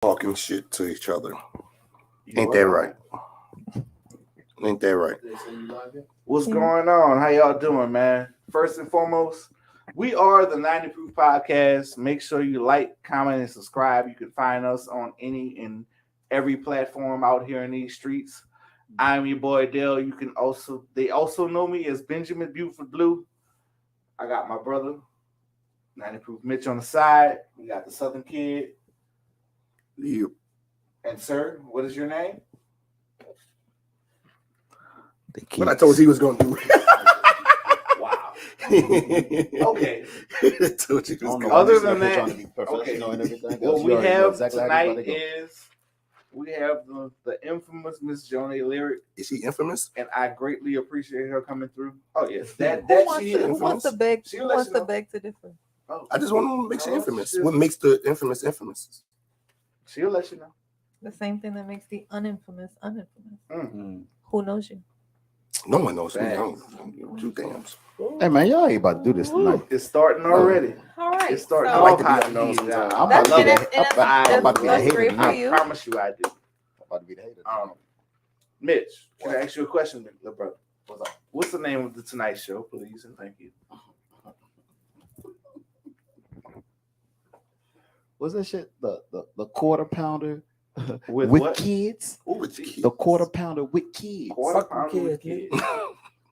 talking shit to each other. Ain't that right? Ain't that right? What's going on? How y'all doing, man? First and foremost, we are the 90 Proof Podcast. Make sure you like, comment, and subscribe. You can find us on any and every platform out here in these streets. I'm your boy Dale. They also know me as Benjamin Beautiful Blue. I got my brother, 90 Proof Mitch on the side. We got the Southern Kid. You. And sir, what is your name? What I told you he was going to do. Wow. Okay. Other than that, okay. What we have tonight is we have the infamous Miss Jonah Lyric. Is she infamous? And I greatly appreciate her coming through. Oh yes, Who wants to beg to differ? Oh, I just want to make her infamous. What makes the infamous infamous? She'll let you know. The same thing that makes the uninfamous uninfamous. Mm-hmm. Who knows you? No one knows me. I don't two dams. Hey man, y'all ain't about to do this tonight. It's starting already. All right. It's starting so, off I like to be hot. unknown. I'm about to be the that's hater great for tonight. you. I promise you I do. I'm about to be the hater. Mitch, can I ask you a question, little brother? What's the name of the Tonight Show, please, and thank you. What's that shit? The quarter pounder With with what? kids. Ooh, The quarter pounder with kids. Quarter pounder with kids.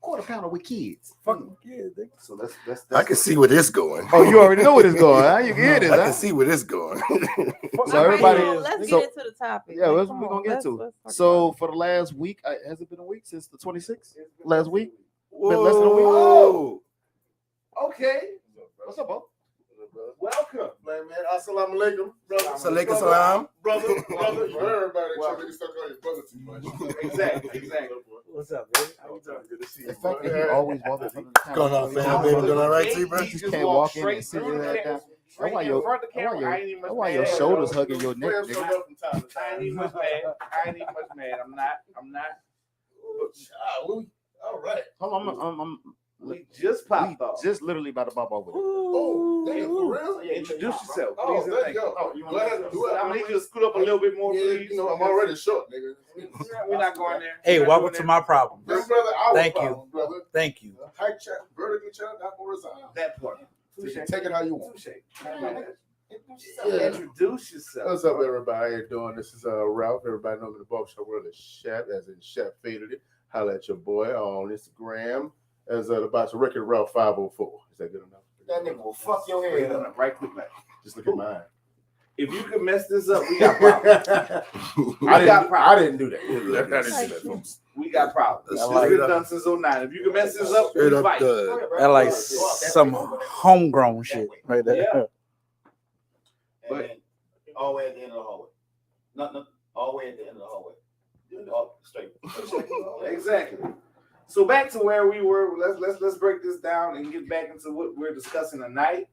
Quarter pounder with kids. Fucking kids. So that's I can see where this going. Oh, you already know where it's going, huh? You can hear this, I huh? can see where this going. So everybody, let's so- get into the topic. Yeah, Like, that's come what we're on, gonna get to. let's talk So about for the last week, has it been a week since the 26th? Last week? Whoa. Been less than a week? Oh. Okay. What's up, bro? Welcome. Man, assalamu alaikum, brother. Salaikum salam. Brother, you heard about it. Well, Trying to stuck on his brother too much. Exactly. What's up, man? How you doing? Good to see you. The fact that he boy. always walks in front of the camera. Going on, fam? Baby, doing all right, T-bro? You just can't walk in and sit your head down. That's why your shoulders hugging your neck, Play nigga. some up from time to I ain't even much mad. I'm not. All right. Hold on, We just popped off. just literally about to pop over there. Oh, damn, for real? Yeah, introduce yourself, Oh, please. and there thank you go. Oh, you glad to do it. I'm gonna need you to scoot up a little bit more, Yeah, please. you know, I'm already short, nigga. We're not going there. Hey, We're not welcome doing to that. my problem. This brother, our Thank you. problem, brother. Thank you. Height check, vertically check, not horizontal. That part. Take it how you want. Touche. Yeah. Introduce yourself. What's up, everybody? How you doing? This is Ralph. Everybody know me in the barbershop world as Chef, as in Chef Faded It. Holla at your boy on Instagram as about the record Ralph 504. Is that good enough? That nigga will fuck your Wait, head no, up. no, right quick back. Just look at mine. If you can mess this up, we got problems. I didn't do that. I didn't do that, folks. We got problems. That's This straight been up. done since 09. If you can mess this up, Straight we up fight. dud. That like some homegrown shit right there. Yeah. But all the way at the end of the hallway. Nothing. All the way at the end of the hallway. All straight. Exactly. So back to where we were. Let's break this down and get back into what we're discussing tonight.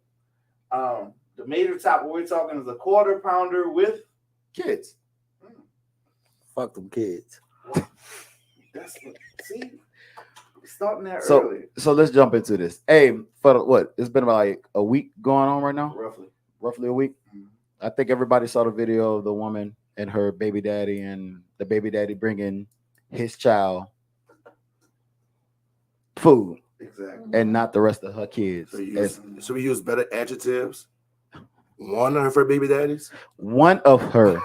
The major topic we're talking is a quarter pounder with Kids. Fuck them kids. that's what, see, starting that So early. so let's jump into this. Hey, for what? It's been about like a week going on right now. Roughly. A week. I think everybody saw the video of the woman and her baby daddy, and the baby daddy bringing his child food Exactly. and not the rest of her kids. So we use better adjectives. One of her baby daddies. One of her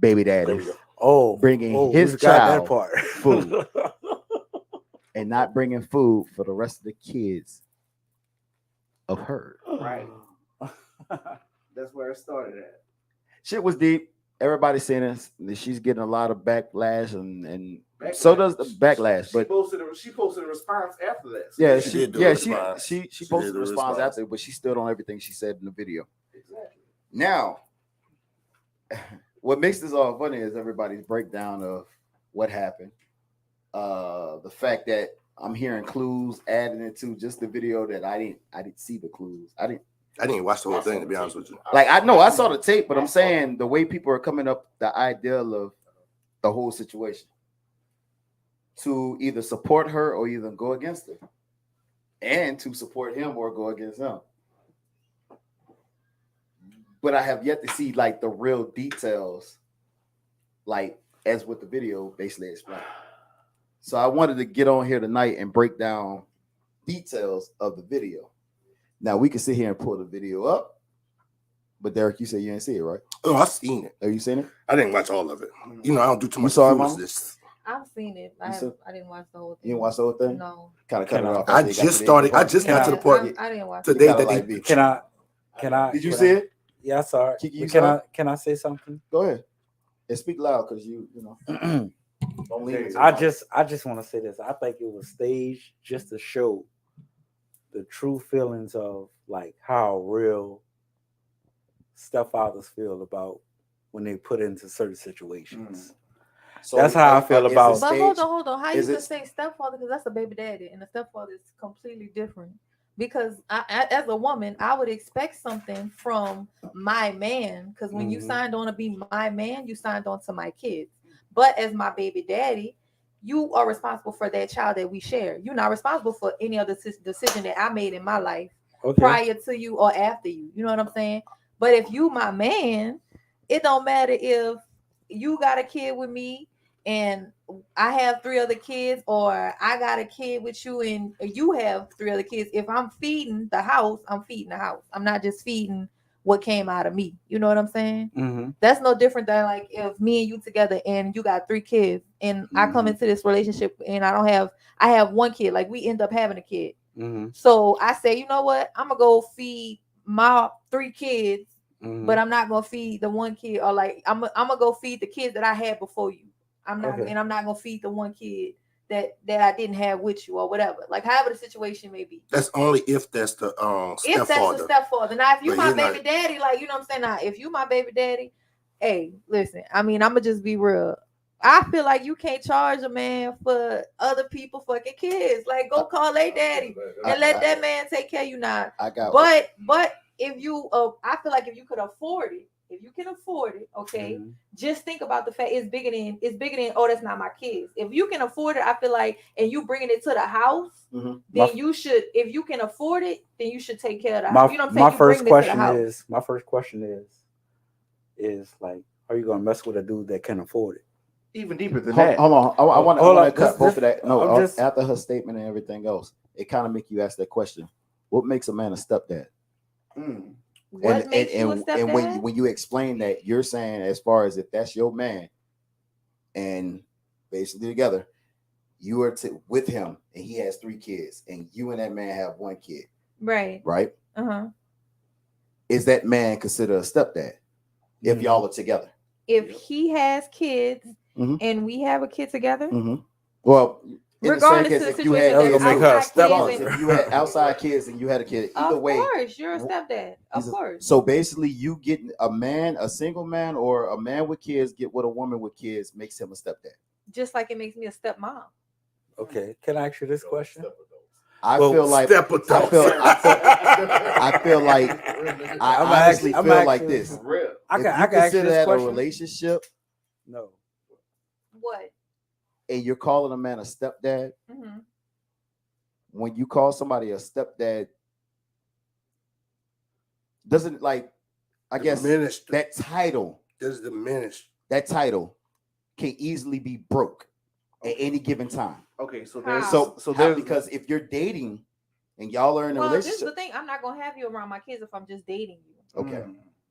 baby daddies Oh, bringing his we got child that part. food and not bringing food for the rest of the kids of her. Right. That's where it started at. Shit was deep. Everybody's saying this. She's getting a lot of backlash and so does the backlash. But she posted a response after that. yeah, She she did do yeah a she response. she She posted did a a response response. after, but she stood on everything she said in the video. Exactly. Now, what makes this all funny is everybody's breakdown of what happened. The fact that I'm hearing clues added into just the video that I didn't see the clues. I didn't watch the whole thing, to be honest with you. like I know I saw the tape, but I'm saying the way people are coming up the ideal of the whole situation to either support her or either go against her, and to support him or go against him. but I have yet to see like the real details, like as with the video basically explained. So I wanted to get on here tonight and break down details of the video. Now we can sit here and pull the video up, but Derek, you said you didn't see it, right? Oh, I've seen it. Have you seen it? I didn't watch all of it. You know, I don't do too much saw it, Mama? foolishness. I've seen it. I didn't watch the whole thing. You didn't watch the whole thing? No. Kind of cut it off. I just started. I just got to the part I didn't watch today it. that they. Can I? Did you see it? Yeah, I saw it. Kiki, you Can saw I? Can I say something? Go ahead and speak loud because you know. Don't leave it. I just want to say this. I think it was staged just to show the true feelings of like how real stepfathers feel about when they put into certain situations. So that's how I feel is about. it But staged? hold on. How you Is can it- say stepfather? Because that's a baby daddy, and a stepfather is completely different. Because as a woman, I would expect something from my man. Because when you signed on to be my man, you signed on to my kids. But as my baby daddy, you are responsible for that child that we share. You're not responsible for any other decision that I made in my life prior to you or after you. You know what I'm saying? But if you my man, it don't matter if you got a kid with me and I have 3 other kids, or I got a kid with you and you have 3 other kids. If I'm feeding the house, I'm feeding the house. I'm not just feeding what came out of me. You know what I'm saying? Mm-hmm. That's no different than like if me and you together and you got 3 kids and I come into this relationship and I have 1 kid, like we end up having a kid. Mm-hmm. So I say, you know what? I'm gonna go feed my 3 kids, but I'm not gonna feed the 1 kid, or like I'm gonna go feed the kids that I had before you. I'm not gonna feed the 1 kid that I didn't have with you or whatever. Like however the situation may be. That's only if that's the stepfather. If that's the stepfather. Now if you But my you're baby not- daddy, like you know what I'm saying? Now if you my baby daddy, hey, listen, I mean, I'ma just be real. I feel like you can't charge a man for other people fucking kids. Like go call their daddy and let that man take care of you now. I got But if you I feel like if you could afford it, if you can afford it, okay, just think about the fact it's bigger than oh, that's not my kids. If you can afford it, I feel like, and you bringing it to the house, then you should, if you can afford it, then you should take care of the house. You know what I'm saying? My first question is like, are you gonna mess with a dude that can afford it? Even deeper than Hold that. on. I want to cut both of that. No, just- after her statement and everything else, it kind of make you ask that question: what makes a man a stepdad? What makes you a stepdad? And when you explain that, you're saying as far as if that's your man, and basically together, you are with him, and he has 3 kids, and you and that man have 1 kid, right? Is that man considered a stepdad if y'all are together? If he has kids and we have a kid together, well, regardless of the if you had situation, if you had outside kids and you had a kid, either way, of course, you're a stepdad. Of course. So basically, you getting a single man or a man with kids get with a woman with kids makes him a stepdad. Just like it makes me a stepmom. Okay, can I ask you this question? I feel like I honestly feel like this. I can ask you consider this that a question. relationship. No. What? And you're calling a man a stepdad. When you call somebody a stepdad, doesn't like, I guess that title does diminish. That title can easily be broke at any given time. Okay, so there's because if you're dating and y'all are in a This is relationship, the thing. I'm not gonna have you around my kids if I'm just dating you. okay.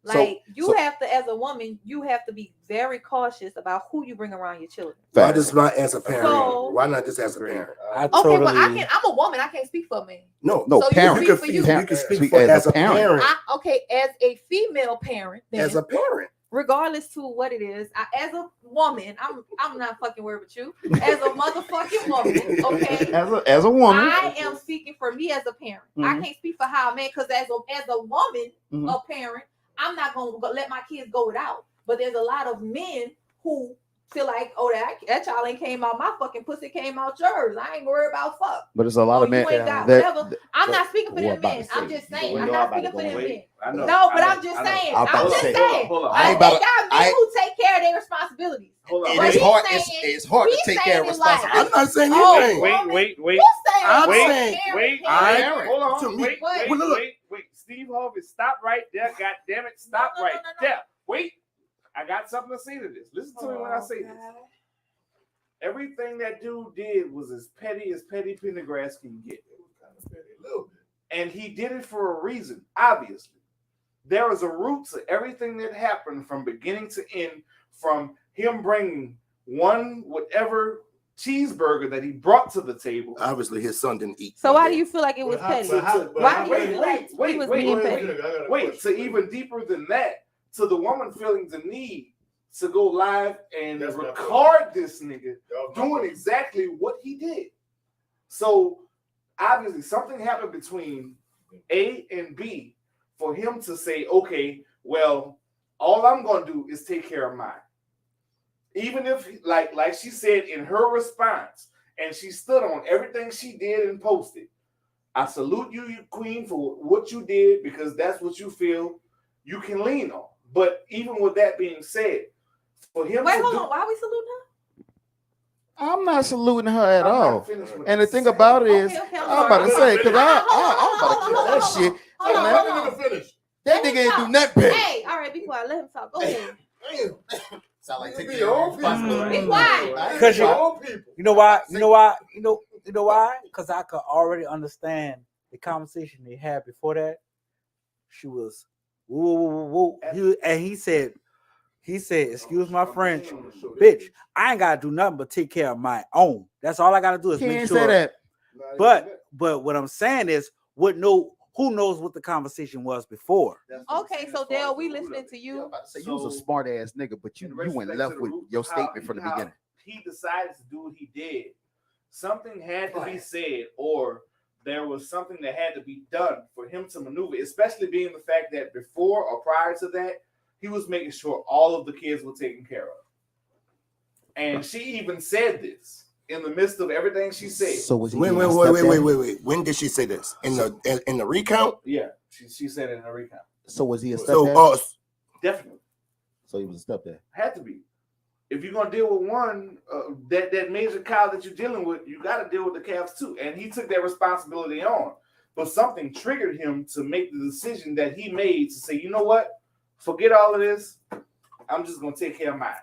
Like you have to, as a woman, you have to be very cautious about who you bring around your children. Why just not as a parent? So- Why not just as a parent? Okay, but I'm a woman. I can't speak for a man. No, So parent. You speak for you. You can speak for as a parent. Okay, as a female parent, then, As a parent. regardless to what it is, as a woman, I'm not fucking worried with you. As a motherfucking woman, okay. As a woman, I am speaking for me as a parent. I can't speak for how a man, because as a woman, a parent, I'm not gonna let my kids go without. But there's a lot of men who feel like, oh, that child ain't came out my fucking pussy, came out yours. I ain't worried about fuck. but there's a lot of men whatever. I'm not speaking for them men. I'm just saying. I'm not speaking for them men. No, but I'm just saying. I'm just saying. They got men who take care of their responsibilities. It's hard. It's hard to take care of responsibility. I'm not saying anything. Wait. Wait. I'm saying, Wait. I Hold on. to me, Wait. Steve Harvey, stop right there. God damn it, stop No, right no. there. Wait, I got something to say to this. Listen to me when I say this. Everything that dude did was as petty Pendergrass can get. It was kind of petty, a little bit. And he did it for a reason, obviously. There was a root to everything that happened from beginning to end, from him bringing whatever cheeseburger that he brought to the table. Obviously, his son didn't eat. So why do you feel like it was But how- petty? but how- but Why how- do you feel like he was being petty? Wait, to even deeper than that, to the woman feeling the need to go live and That's my record this nigga That was my doing point. exactly what he did. So obviously something happened between A and B for him to say, okay, well, all I'm gonna do is take care of mine. Even if, like she said in her response, and she stood on everything she did and posted. I salute you, Queen, for what you did, because that's what you feel you can lean on. But even with that being said, for him Wait, to hold do, on. Why we saluting her? I'm not saluting her at I'm not all. finished with And the this. thing about it is, Okay, I'm about to say, because I'm about to kill that Hold on, shit. Hold Hey, on, man, hold Let on. the nigga finish. that nigga ain't do nothing big. Hey, all right, be quiet. Let him talk. Go ahead. Damn. Sound like You taking be your own people. responsibility. Be quiet. Because Your you- own people. You know why? You know why? You know why? Because I could already understand the conversation they had before that. She was woo woo woo woo. He said, excuse my French, bitch. I ain't gotta do nothing but take care of my own. That's all I gotta do is Can't make say sure. that. But what I'm saying is, who knows what the conversation was before? Okay, so Dale, we listening to I'm you. about to say, you was a smart ass nigga, but you went left with your statement from the beginning. He decided to do what he did. Something had to be said, or there was something that had to be done for him to maneuver, especially being the fact that before or prior to that, he was making sure all of the kids were taken care of. And she even said this in the midst of everything she said. So was he? Wait. being a stepdaddy? Wait. When did she say this? In the recount? Yeah, she said it in a recount. So was he a So stepdaddy? Definitely. So he was a stepdaddy. Had to be. If you're gonna deal with one, that major cow that you're dealing with, you got to deal with the calves too. And he took that responsibility on. But something triggered him to make the decision that he made to say, you know what? Forget all of this. I'm just gonna take care of mine.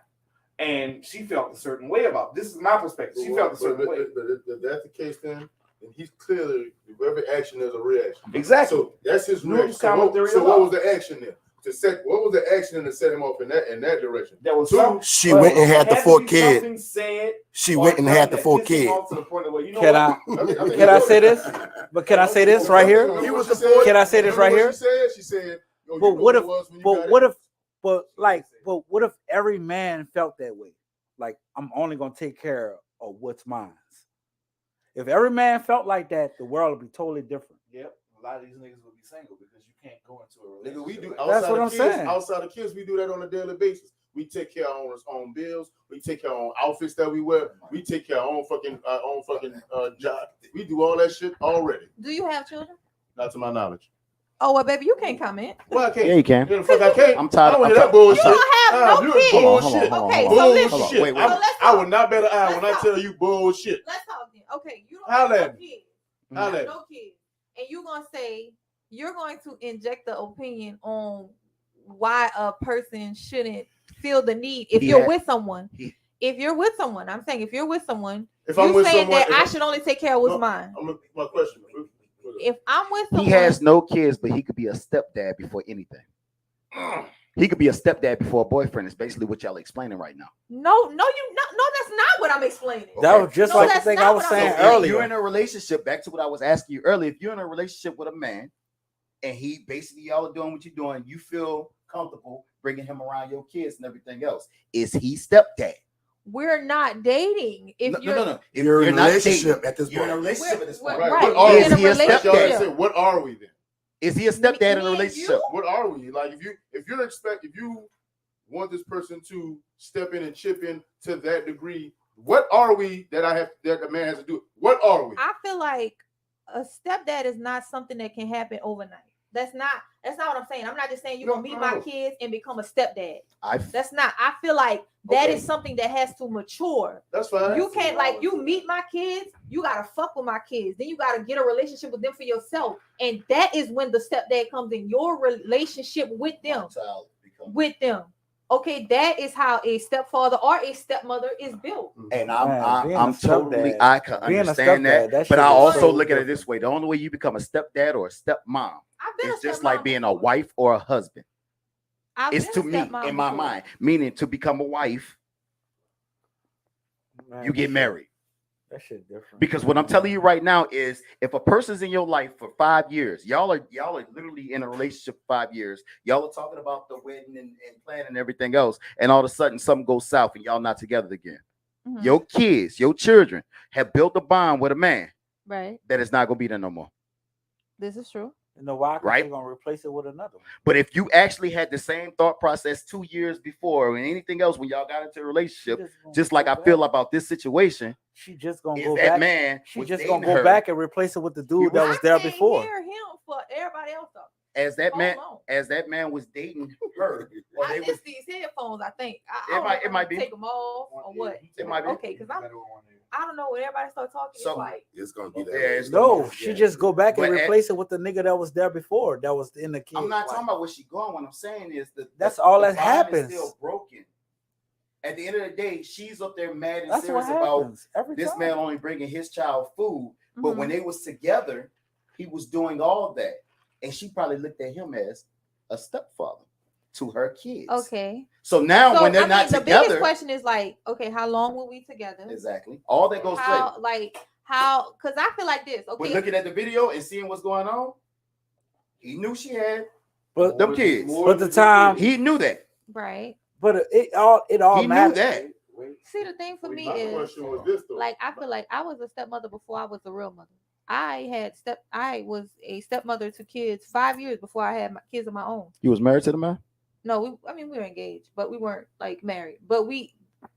And she felt a certain way about it. This is my perspective. She felt a certain way. But if that's the case, then he's clearly, every action is a reaction. Exactly. So that's his New reaction. common theory So of what law. was the action then? What was the action to set him off in that direction? There was Two, some, she but went and had the to 4 be kids. something said She or went and done had the that 4 pissed him kids. off to the point of where, you know Can what? Can I say this? But can I say this right here? Remember He what was she the said? Can I say this Remember right what here? She said, yo, you But know what it if? was when you But got what in. if? But what if every man felt that way? Like, I'm only gonna take care of what's mine. If every man felt like that, the world would be totally different. Yep. A lot of these niggas would be single because you can't go into a Nigga, we relationship. do That's outside what of I'm kids, saying. Outside of kids, we do that on a daily basis. We take care of our own bills. We take care of our own outfits that we wear. We take care of our own fucking job. We do all that shit already. Do you have children? Not to my knowledge. Oh well, baby, you can't comment. Well, I can't. Yeah, you can. Yeah, the fuck I can't. I'm tired. I don't I'm hear that tired. bullshit. You don't have no you kids. bullshit. Okay, so Bullshit. listen. Wait. So let's I would talk. not bet an eye when I Let's tell you bullshit. Let's talk then. Okay, you don't Holla have at no me. kids. You Holla have at me. no kids. And you're gonna say you're going to inject the opinion on why a person shouldn't feel the need if you're with someone. If you're with someone, I'm saying if you're with someone, If I'm you with saying someone, that if I I'm- should only take care of what's No, mine. My question. If I'm with someone, He has no kids, but he could be a stepdad before anything. He could be a stepdad before a boyfriend. Is basically what y'all explaining right now. no, that's not what I'm explaining. That was just No, like the that's thing not I was what I'm saying saying. If earlier. you're in a relationship, back to what I was asking you earlier. If you're in a relationship with a man, and he basically y'all are doing what you're doing, you feel comfortable bringing him around your kids and everything else. Is he stepdad? We're not dating. If No. If You're in a not relationship dating, at this you're in a point. relationship at this point. Right. What We're are in a Is he a Like y'all relationship. stepdad? said, what are we then? Is he a stepdad in Me a and relationship? you? What are we? Like if you want this person to step in and chip in to that degree, what are we that the man has to do? What are we? I feel like a stepdad is not something that can happen overnight. That's not what I'm saying. I'm not just saying you're gonna meet my kids and become a stepdad. That's not. I feel like that is something that has to mature. That's fine. You can't like you meet my kids, you gotta fuck with my kids, then you gotta get a relationship with them for yourself, and that is when the stepdad comes in. Your relationship with them, Okay, that is how a stepfather or a stepmother is built. And Man, I'm totally, I can understand that, but shit I is also so look at it different. this way: the only way you become a stepdad or a stepmom I've been is a just stepmom like being a before. wife or a husband. I've It's to been a me, stepmom in my before. mind, meaning to become a wife, Man, you get married. That shit different. Because what I'm telling you right now is, if a person's in your life for 5 years, y'all are literally in a relationship for 5 years. Y'all are talking about the wedding and planning and everything else, and all of a sudden something goes south and y'all not together again. Mhm. Your kids, your children have built a bond with a man Right. that is not gonna be there no more. This is true. You know why? Because Right? they're gonna replace it with another one. But if you actually had the same thought process 2 years before and anything else when y'all got into a relationship, just like I feel about this situation, she just gonna is go that back. man She was just dating gonna go her back and replace it with the dude that was there before. I can't hear him for everybody else though. as that man Hold on. as that man was dating her, or I they missed was these headphones. I think it might be. take them off or what. It might be. Okay, because I don't know when everybody starts talking. So- It's like It's gonna be that. Yeah, way. it's No, she just go back and But replace it with the nigga that was there before. That was in the kid. I'm not talking about where she going. What I'm saying is That's all the that bond happens. Is still broken. At the end of the day, she's up there mad and That's what serious about happens every this time. man only bringing his child food. But Mhm. when they was together, he was doing all that, and she probably looked at him as a stepfather to her kids. okay. So now when they're I not mean, the together, biggest question is like, okay, how long were we together? exactly, all that goes How straight. like how? Because I feel like this. But Okay, looking at the video and seeing what's going on, he knew she had But them kids. But the time, He knew that. right. but it all He knew matters. that. See, the thing for me My is question was this though. like I feel like I was a stepmother before I was a real mother. I was a stepmother to kids 5 years before I had my kids of my own. You was married to the man? No, we were engaged, but we weren't like married. But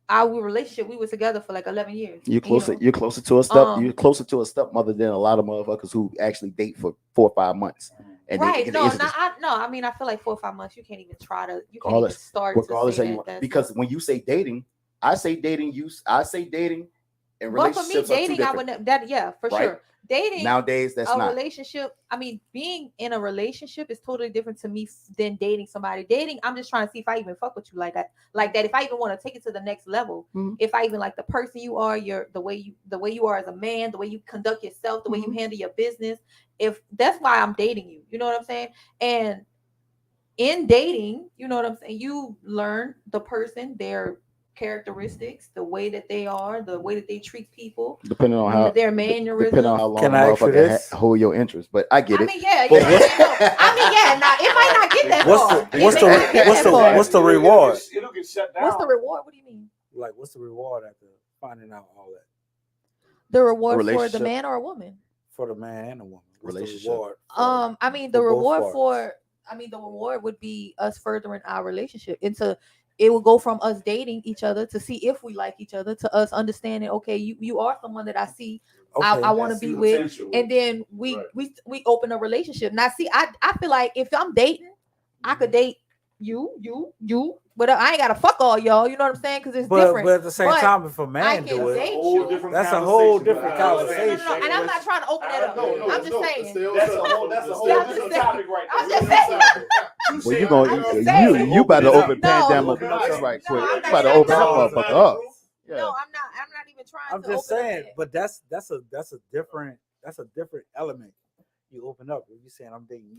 our relationship, we were together for like 11 years. You're closer. You know? You're closer to a step. You're closer to a stepmother than a lot of motherfuckers who actually date for 4 or 5 months. And right? I mean, I feel like 4 or 5 months. You can't even try to. You can't even start regardless to say how you that. want. Because when you say dating, I say dating. I say dating. And But for me, relationships are two dating, I different. would for Right? sure. Dating Nowadays, that's a not. relationship. I mean, being in a relationship is totally different to me than dating somebody. Dating, I'm just trying to see if I even fuck with you like that. If I even want to take it to the next level. Mhm. If I even like the person you are, the way you are as a man, the way you conduct yourself, the way you handle your business. If that's why I'm dating you, you know what I'm saying? And in dating, you know what I'm saying, you learn the person, their characteristics, the way that they are, the way that they treat people, Depending on how their mannerisms. depending on how long Can the I ask you motherfucker this? hold your interest. But I get I it. mean, yeah, But yeah. Now it might not get that What's far. the what's It may not get that far. what's the reward? It'll get shut down. What's the reward? What do you mean? Like, what's the reward after finding out all that The reward for the relationship. man or a woman? for the man and the woman? What's the Relationship. reward? I mean, the for both reward parties? the reward would be us furthering our relationship into. It will go from us dating each other to see if we like each other to us understanding. Okay, you are someone that I see. Okay. I want to be with, and then we open a relationship. Now, see, I feel like if I'm dating, I could date you, but I ain't gotta fuck all y'all. You know what I'm saying? Because it's different. But at the same But time, if a I man can do it, date you. that's a whole different conversation. No, and I'm not trying to open that up. I'm just saying. That's a whole different topic right I'm there. just saying. Well, you I'm just saying. you about to open No. Pandemic No, box right quick. I'm You not about to even- open that no. motherfucker up. Yeah. No, I'm not even trying I'm to just open up saying, that. but that's a different element. You open up if you saying I'm dating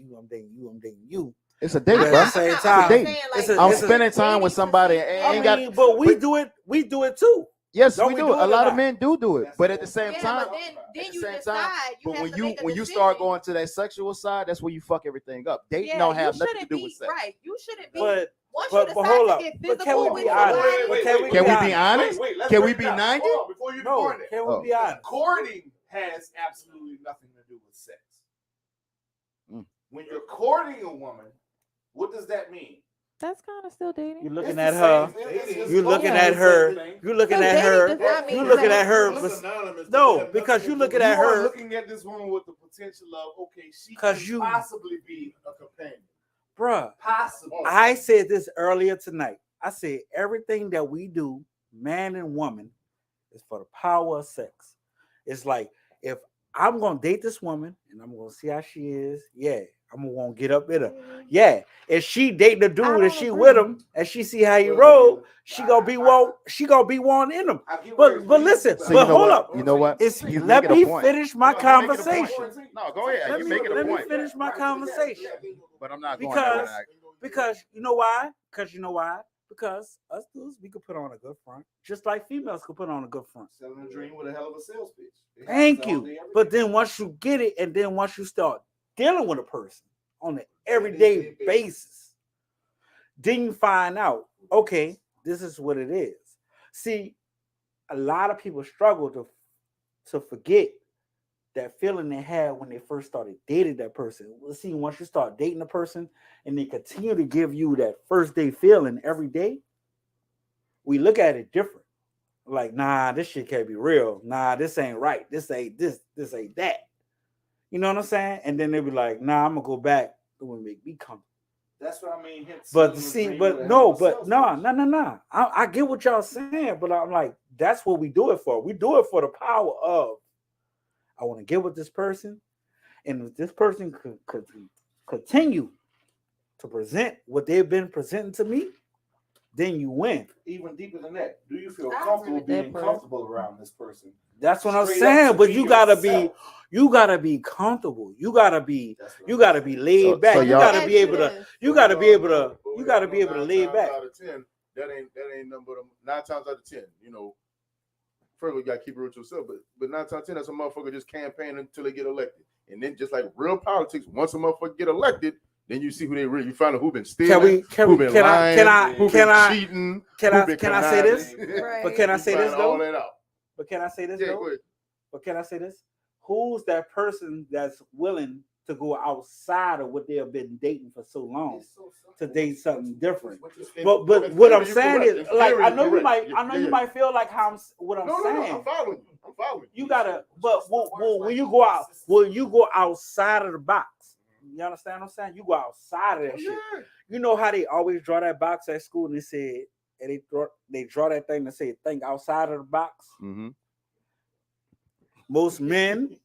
you. It's a date, But bro. at the same It's a time, date. I'm spending time with somebody. I mean, but we do it too. Yes, Don't we we do do it. it A or lot of not? men do it, but at the same time, but then at the you same decide. time, You but have when to you make a when you start decision. going to that sexual side, that's where you fuck everything up. Dating Yeah, don't you have nothing to shouldn't do be with sex. right. You shouldn't be. But Once but you but decide hold to up. get But physical can we with be honest? somebody, But can we Can be we honest? be honest? Let's Can we break be it down. 90? Hold on, before you No, going there. can we be honest? Courting has absolutely nothing to do with sex. Mm. When you're courting a woman, what does that mean? That's kind of still dating. You looking It's at the her. same- it's You looking Yeah. at her. You looking So at dating her. does not mean You looking sex. at her. It's anonymous. They No, have because nothing you to looking do- at You are her. looking at this woman with the potential of, okay, she 'Cause could you- possibly be a companion. Bruh, possible. I said this earlier tonight. I said everything that we do, man and woman, is for the power of sex. It's like if I'm gonna date this woman and I'm gonna see how she is, yeah, I'm gonna get up with her. Yeah, if she date the dude I and don't she agree. with him and she see how he roll, she gonna be one. She gonna be one in him. I get where But it's listen, leading, So but you know hold what? up. You know what? It's He's let making a me point. finish my No, you're making a point. conversation. No, go ahead. Let You're me making a let me point. finish my conversation. But I'm not going there with Because you know why? Because us dudes, we could put on a good front, just like females could put on a good front. selling a dream with a hell of a sales pitch. It Thank happens all day, you. every But day. then once you get it, and then once you start dealing with a person on an everyday basis, then you find out, okay, this is what it is. See, a lot of people struggle to forget that feeling they had when they first started dating that person. Well, see, once you start dating a person and they continue to give you that first day feeling every day, we look at it different. Like, nah, this shit can't be real. Nah, this ain't right. This ain't this ain't that. You know what I'm saying? And then they be like, nah, I'm gonna go back to what make me comfortable. That's what I mean. hence But selling a see, dream but with a no, hell of a but sales no. pitch. I get what y'all saying, but I'm like, that's what we do it for. We do it for the power of I want to get with this person, and if this person could continue to present what they've been presenting to me, then you win. Even deeper than that, do you feel I agree comfortable with that being part. comfortable around this person? That's what I'm Straight up saying. to But be you gotta yourself. you gotta be comfortable. You gotta be laid So- back. so You y'all- gotta be able to. You gotta be able to. You gotta be able to lay back. Out of 10, that ain't number 9 times out of 10. You know, first you gotta keep it real to yourself, but 9 times out of 10, that's a motherfucker just campaigning until they get elected. And then just like real politics, once a motherfucker get elected, then you see who they really. You find out who been stealing, who been lying, who been cheating, can who I been say this? conniving. Right. But can I You say find this all though? that out. But can I say this Yeah, though? go ahead. But can I say this? Who's that person that's willing to go outside of what they have been dating for so long to date something different? But In what theory, I'm you're saying correct. is, In like, theory, I know you're you might, correct. I know you might feel like what I'm No, saying. I'm following you. I'm following you. You gotta, but when you go out, will you go outside of the box? You understand what I'm saying? You go outside of that shit. Yeah. You know how they always draw that box at school and they said, and they draw that thing and say, think outside of the box. Mm-hmm. Most men,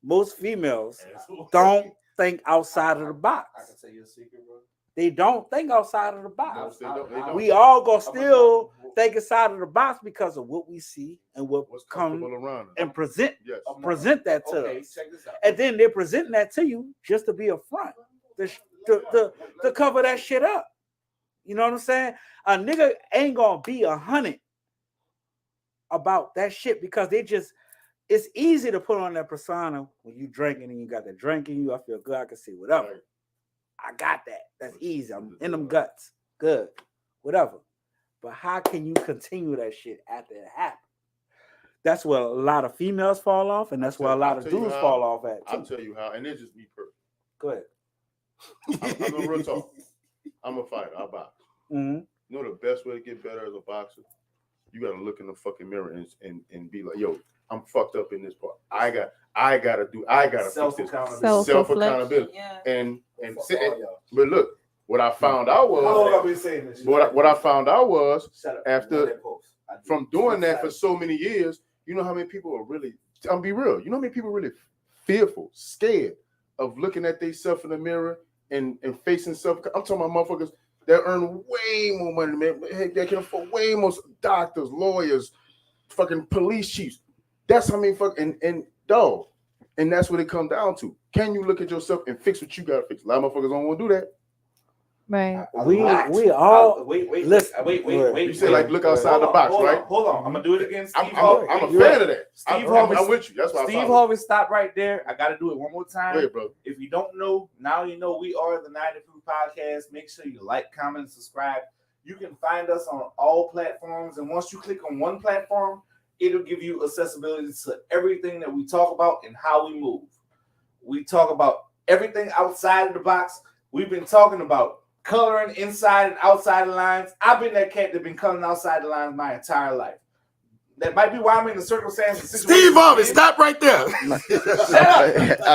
most females don't think outside of the I box. can tell you a secret, bro. They don't think outside of the box. They don't. We all gonna still think inside of the box because of what we see and what What's come comfortable around us. and present Yes. that to Okay, us. check this out. And then they're presenting that to you just to be a front, to cover that shit up. You know what I'm saying? A nigga ain't gonna be 100 about that shit because it's easy to put on that persona when you drinking and you got that drink in you. I feel good. I can see whatever. Right. I got that. That's easy. I'm in them guts. Good. Whatever. But how can you continue that shit after it happened? That's where a lot of females fall off, and that's where a lot of dudes fall off at. I'll tell you how, and it's just me personally. Go ahead. I'm gonna real talk. I'm a fighter. I box. Mm-hmm. You know the best way to get better as a boxer? You gotta look in the fucking mirror and be like, yo, I'm fucked up in this part. I gotta fix this. Self accountability. Yeah. And but look, what I found out was How long have I been saying this? what I found out was Shut up. after from doing that for so many years, you know how many people are really, I'm be real, you know how many people are really fearful, scared of looking at themselves in the mirror and facing self. I'm talking about motherfuckers that earn way more money, man. They can afford way more doctors, lawyers, fucking police chiefs. That's how many fucking and dog. And that's what it comes down to. Can you look at yourself and fix what you gotta fix? A lot of motherfuckers don't want to do that. Right. We all wait. You say like look outside the box, right? Hold on. I'm gonna do it again. I'm a fan of that. Steve I'm with you. That's why Steve Harvey, stop right there. I got to do it one more time. Go ahead, bro. If you don't know, now you know we are the 90 Proof Podcast. Make sure you like, comment, and subscribe. You can find us on all platforms. And once you click on one platform, it'll give you accessibility to everything that we talk about and how we move. We talk about everything outside of the box. We've been talking about coloring inside and outside the lines. I've been that cat that been coloring outside the lines my entire life. That might be why I'm in the circumstances. Steve Harvey, stop right there.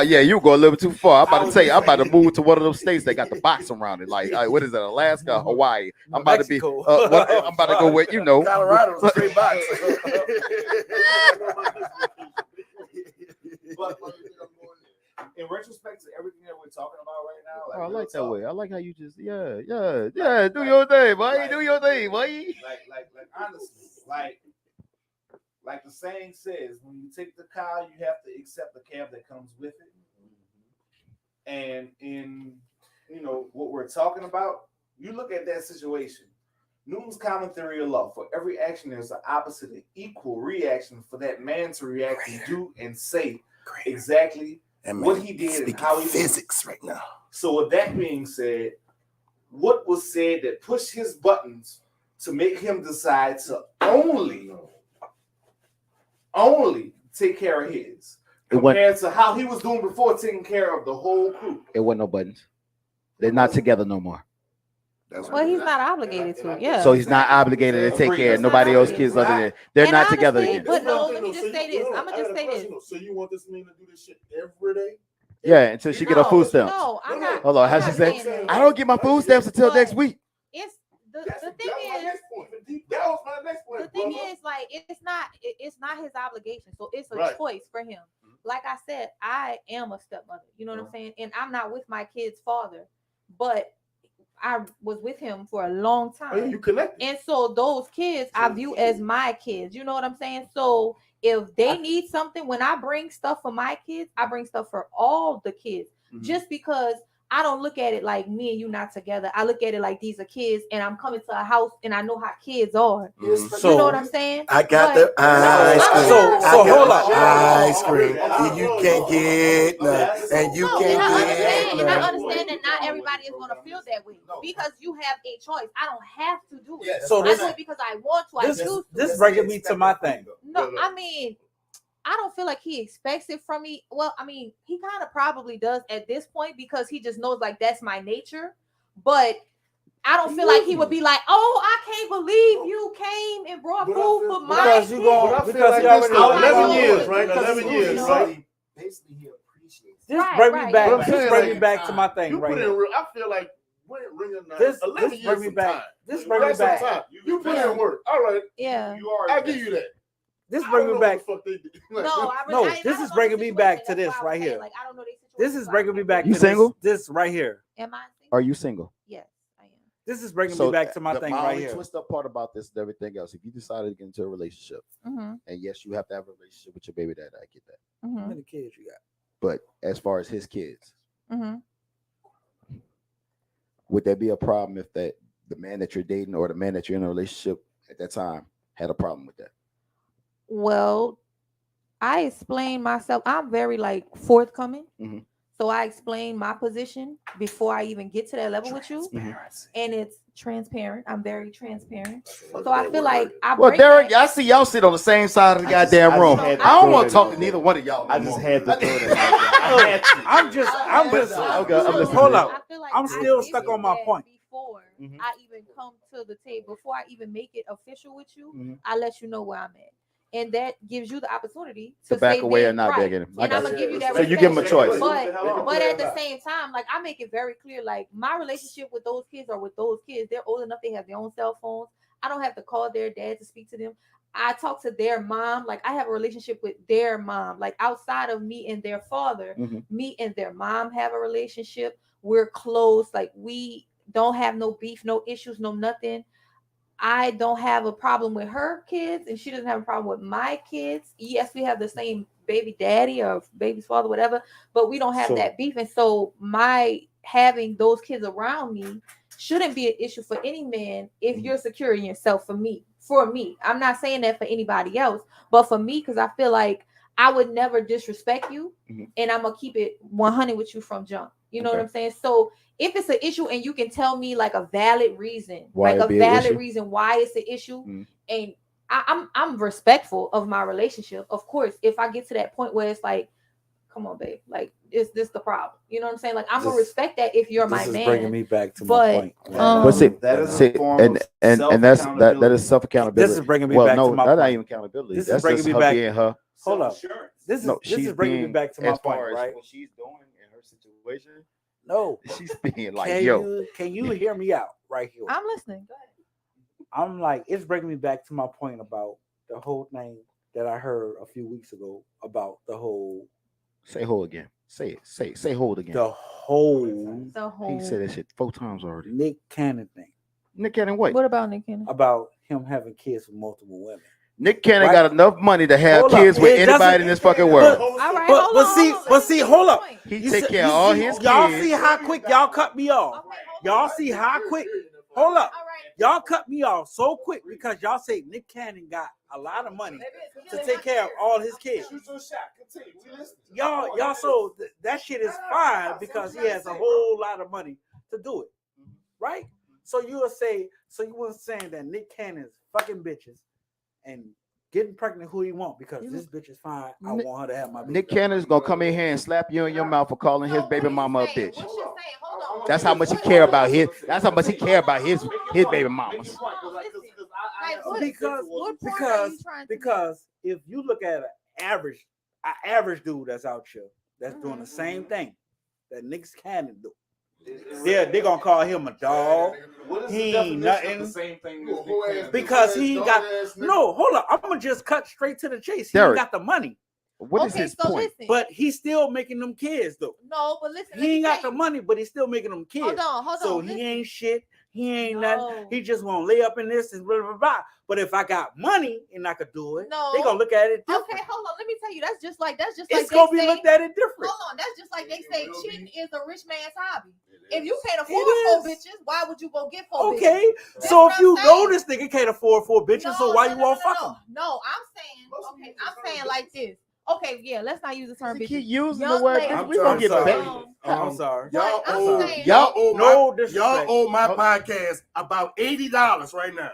Yeah, you go a little bit too far. I'm about to tell you, I'm about to move to one of those states that got the box around it. Like, what is it, Alaska, Hawaii? I'm about Mexico. to be. I'm about to go with, you know. Colorado's a straight box. But in retrospect to everything that we're talking about right now, I like that way. I like how you just, yeah. Do your thing, boy. Do your thing, boy. Like honestly, like the saying says, when you take the cow, you have to accept the calf that comes with it. And in what we're talking about, you look at that situation. Newton's common theory of law: for every action, there's an opposite and equal reaction for that man to react and do and say exactly what he did and how he physics right now. So with that being said, what was said that pushed his buttons to make him decide to only take care of his compared to how he was doing before, taking care of the whole crew? It wasn't no buttons. They're not together no more. Well, he's not obligated to. Yeah. So he's not obligated to take care of nobody else's kids other than they're And not honestly, together again. But no, let me just say this. I'm gonna just say this. So you want this man to do this shit every day? Yeah, until she get her food stamps. No, I'm not. Hold on, how I'm she not say? saying that. I don't get my food stamps until But next week. It's the That thing was my is. next point. That was my next point. The thing brother. is, like, it's not his obligation, so it's a Right. choice for him. Like I said, I am a stepmother, you know what I'm saying, and I'm not with my kid's father, but I was with him for a long Oh, yeah, time, you connected. and so those kids I view as my kids, you know what I'm saying. So if they need something, when I bring stuff for my kids, I bring stuff for all the kids, just because I don't look at it like me and you not together. I look at it like these are kids, and I'm coming to a house, and I know how kids are. So You know what I'm saying? I got But- the ice cream. So I hold got the on. ice cream. And you can't get none. And you No, can't and I get understand, and I none. understand that not everybody is gonna feel that way because you have a choice. I don't have to do it. So I this do it because I want to. I choose to. this bringing me to my thing. No, I mean, I don't feel like he expects it from me. Well, I mean, he kind of probably does at this point because he just knows like that's my nature. But I don't feel like he would be like, "Oh, I can't believe you came and brought But I food feel- for my Because you kids." gon' But I feel because like he this already for 11 know. years, right? Because 11 he- years, you know, right? basically he appreciates. This Right, bring me right. back. But I'm This saying, bring like, me back to my thing You right put in here. real. I feel like ring a nine. This 11 bring years me some back. time. This bring me That's some back. time. You put in work. All right, Yeah. I'll give you that. This I bring don't me know back. what the fuck they did. No, I No, really, I this don't is know bringing the me back situation. to That's this why I right was saying, here. like, I don't know their situation, This is so I bringing me can't back really- You to single? this right here. Am I? Are you single? Yes, I am. This is bringing me back to my thing right only here. twist up part about this and everything else. If you decided to get into a relationship, Mm-hmm. and yes, you have to have a relationship with your baby dad, I get that. How Mm-hmm. many kids you got? But as far as his kids, Mm-hmm. would there be a problem if the man that you're dating or the man that you're in a relationship at that time had a problem with that? Well, I explain myself. I'm very like forthcoming. Mhm. So I explain my position before I even get to that level with you. And it's transparent. I'm very transparent. So I feel like I Well, break Derek, that- I see y'all sit on the same side of the I just goddamn room. had to I don't throw want that to talk in to there. neither one of y'all. I no just more. had to throw that. I had to. I'm just Okay, I'm so hold up. I feel like I'm I still give stuck you on my that point. Before Mhm. I even come to the table, before I even make it official with you, Mhm. I let you know where I'm at. And that gives you the opportunity To back say away then, or not right. back in. I And got I'm gonna you. give you that So you give 'em a respect. choice. But at the same time, like I make it very clear, like my relationship with those kids or with those kids, they're old enough, they have their own cell phones. I don't have to call their dad to speak to them. I talk to their mom. Like I have a relationship with their mom. Like outside of me and their father, Mhm. me and their mom have a relationship. We're close. Like we don't have no beef, no issues, no nothing. I don't have a problem with her kids, and she doesn't have a problem with my kids. Yes, we have the same baby daddy or baby's father, whatever, but we don't have So- that beef. And so my having those kids around me shouldn't be an issue for any man if you're secure in yourself. For me, I'm not saying that for anybody else, but for me, because I feel like I would never disrespect you, Mhm. and I'm gonna keep it 100 with you from jump. You know what Okay. I'm saying? So if it's an issue and you can tell me like a valid reason, Why like it a be an valid issue? reason why it's an issue, Mhm. and I'm respectful of my relationship. Of course, if I get to that point where it's like come on, babe. Like, is this the problem? You know what I'm saying? Like, I'm gonna This- respect that if you're my This is man. bringing me back to but, my point. um, But see, That is a see, form and of that's that is self accountability. This is bringing me well, back no, to my that's not point. even accountability. This is That's bringing just me her back- being her. Hold up. Self-assurance. This No, is she's bringing me being, back to my as far point, as right? what she's doing in her situation. No, She's being like, yo, can you hear me out right here? I'm listening. Go ahead. I'm like, it's bringing me back to my point about the whole thing that I heard a few weeks ago about the whole. say hold again. Say it. Say hold again. The whole He said that shit 4 times already. Nick Cannon thing Nick Cannon, what? What about Nick Cannon? about him having kids with multiple women. Nick Cannon Right. got enough money to have Hold up. kids with It doesn't- anybody in this fucking world. All right, But- hold but on, see- hold on. but Let me see, get hold the up. point. He You take see- care of you all see- his y'all kids. see how quick y'all cut me off. Okay, hold Y'all on. see how quick. Hold up. All right. Y'all cut me off so quick because y'all say Nick Cannon got a lot of money to take care of all his kids. Shoot your shot. Continue. We listening. Y'all so that shit is fine because he has a whole lot of money to do it, right? So you were saying that Nick Cannon is fucking bitches and getting pregnant who he want because this bitch is fine. I Nick- want her to have my baby. Nick Cannon is gonna come in here and slap you in your mouth for calling his No, baby what are you mama a saying? bitch. What you saying? Hold on. That's how much he care about his. That's how much he care about his baby mamas. Like, what- Because what point are because you trying to because if you look at an average dude that's out here that's doing the same thing that Nick Cannon do, they're gonna call him a dog. What is He the ain't definition of nothing. the same thing as Nick Who Cannon? ass- Because who he ass ain't got dog-ass nigga? no. Hold up, I'm gonna just cut straight to the chase. He Derek. ain't got the money, What is Okay, his so point? listen. but he's still making them kids though. No, but listen. let He me ain't tell got the you. money, but he's still making them kids. Hold on. So listen. he ain't shit. He ain't No. nothing. He just gonna lay up in this and blah blah blah. But if I got money and I could do it, No. they gonna look at it different. Okay, hold on. Let me tell you. That's just like It's they gonna be say- looked at it different. Hold on. That's just like they say will cheating be. is a rich man's hobby. If you can't It afford is. 4 bitches, why would you go get 4 bitches? Okay, That's so what if I'm you know saying. this nigga can't afford 4 bitches, so why you won't fuck him? No, I'm saying like this. Okay, yeah, let's not use the term He bitches. keep using Young the word. ladies- I'm We gonna get sorry. banned. I'm sorry. Y'all I'm owe saying- y'all owe No my, disrespect. y'all owe my podcast about $80 right now.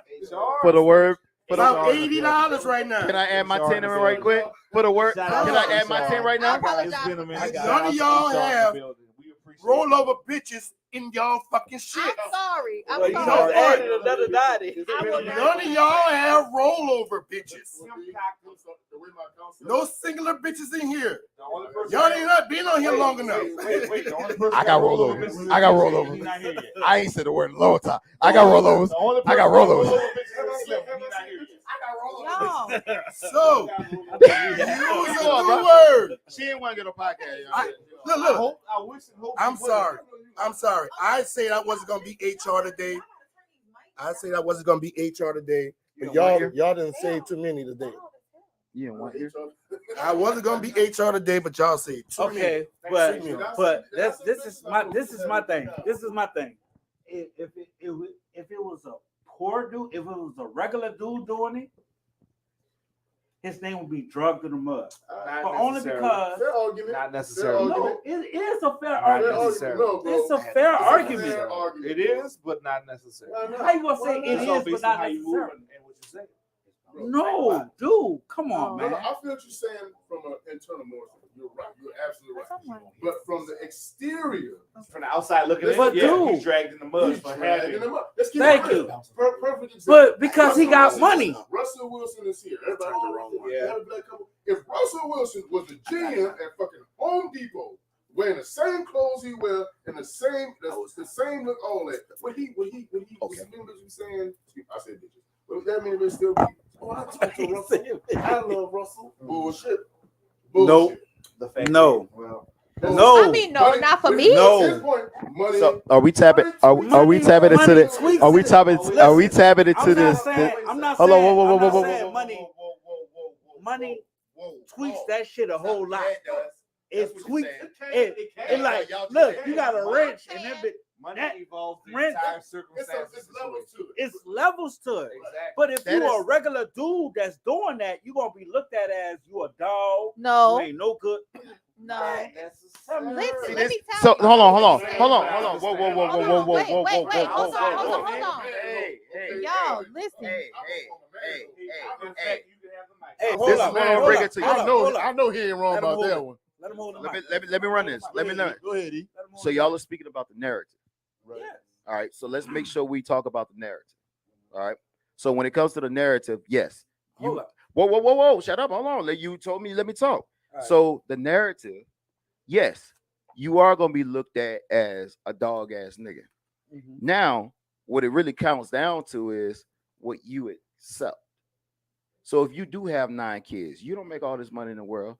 For the word. For the, About $80 right now. can I add my 10 in right quick? For the word. Shout Can out I add my 10 right I now? apologize. None of y'all have rollover bitches in y'all fucking shit. I'm sorry. I'm Well, you sorry. know just added another daddy. I will not- None of y'all have rollover bitches. No singular bitches in here. Y'all ain't not been on here long enough. I got rollovers. I got rollovers. I ain't said the word in a long time. I got rollovers. I got rollovers. Y'all. So, use a new word. She didn't want to get a podcast. Look. I'm sorry. I say that wasn't gonna be HR today. But y'all didn't say too many today. You didn't want here? I wasn't gonna be HR today, but y'all say too many. Okay, but this is my thing. This is my thing. If it was a poor dude, if it was a regular dude doing it, his name would be drugged to the mud. But only because Fair argument. Not necessarily. no, it is a fair Not argument. necessarily. No, bro. It's a fair argument. Fair argument. It is, but not necessarily. Why not? How you gonna say Why it not? is, all but based on not how you move necessarily? and what you say. No, dude, come on, No, man. I feel what you're saying from an internal motive. You're right. You're absolutely right. Someone. But from the exterior, From the outside looking in, But yeah, dude, he's dragged in the mud he's for dragging having. them up. Let's keep Thank it real. you. Perfect example. But because he got Russell money. Wilson- Russell Wilson is here. Everybody know Russell Wilson. Yeah. Every black couple. If Russell Wilson was the GM at fucking Home Depot, wearing the same clothes he wear and the same look, all that. When he was saying, I said bitches. But that mean it still be. Oh, I talk to Russell. I love Russell. Bullshit. Nope. The fact No. that, well, No. I mean, no, not for me. No. His point, money. So are we tapping? Are we tapping into Money the? tweaks Are we it. tapping? Are we tapping into I'm not this? saying. I'm not Hold on, saying. whoa, whoa, I'm whoa, not whoa, saying whoa, money. Money tweaks that shit a whole lot. It tweaks. It like look. You got a wrench and that bit. money That evolves the rent- entire circumstance. It's levels to it. It's levels to it. Exactly. But if That you is- a regular dude that's doing that, you gonna be looked at as you a dog. No, You ain't no good. no. Listen, Listen, let me tell So you. hold on. Whoa, Hold on. wait. Whoa. Hold on. Hey. Y'all, listen. Hey, This hold is up, man hold bring up, it to you. hold up, hold up. I know he ain't wrong Let him about hold that it. one. Let him Let me run this. Let me learn. Go ahead, E. So y'all are speaking about the narrative. Right. Yes. All right. So let's make sure we talk about the narrative. All right. So when it comes to the narrative, yes. Hold up. Whoa. Shut up. Hold on. You told me, let me talk. All right. So the narrative, yes, you are gonna be looked at as a dog ass nigga. Mhm. Now, what it really counts down to is what you accept. So if you do have 9 kids, you don't make all this money in the world,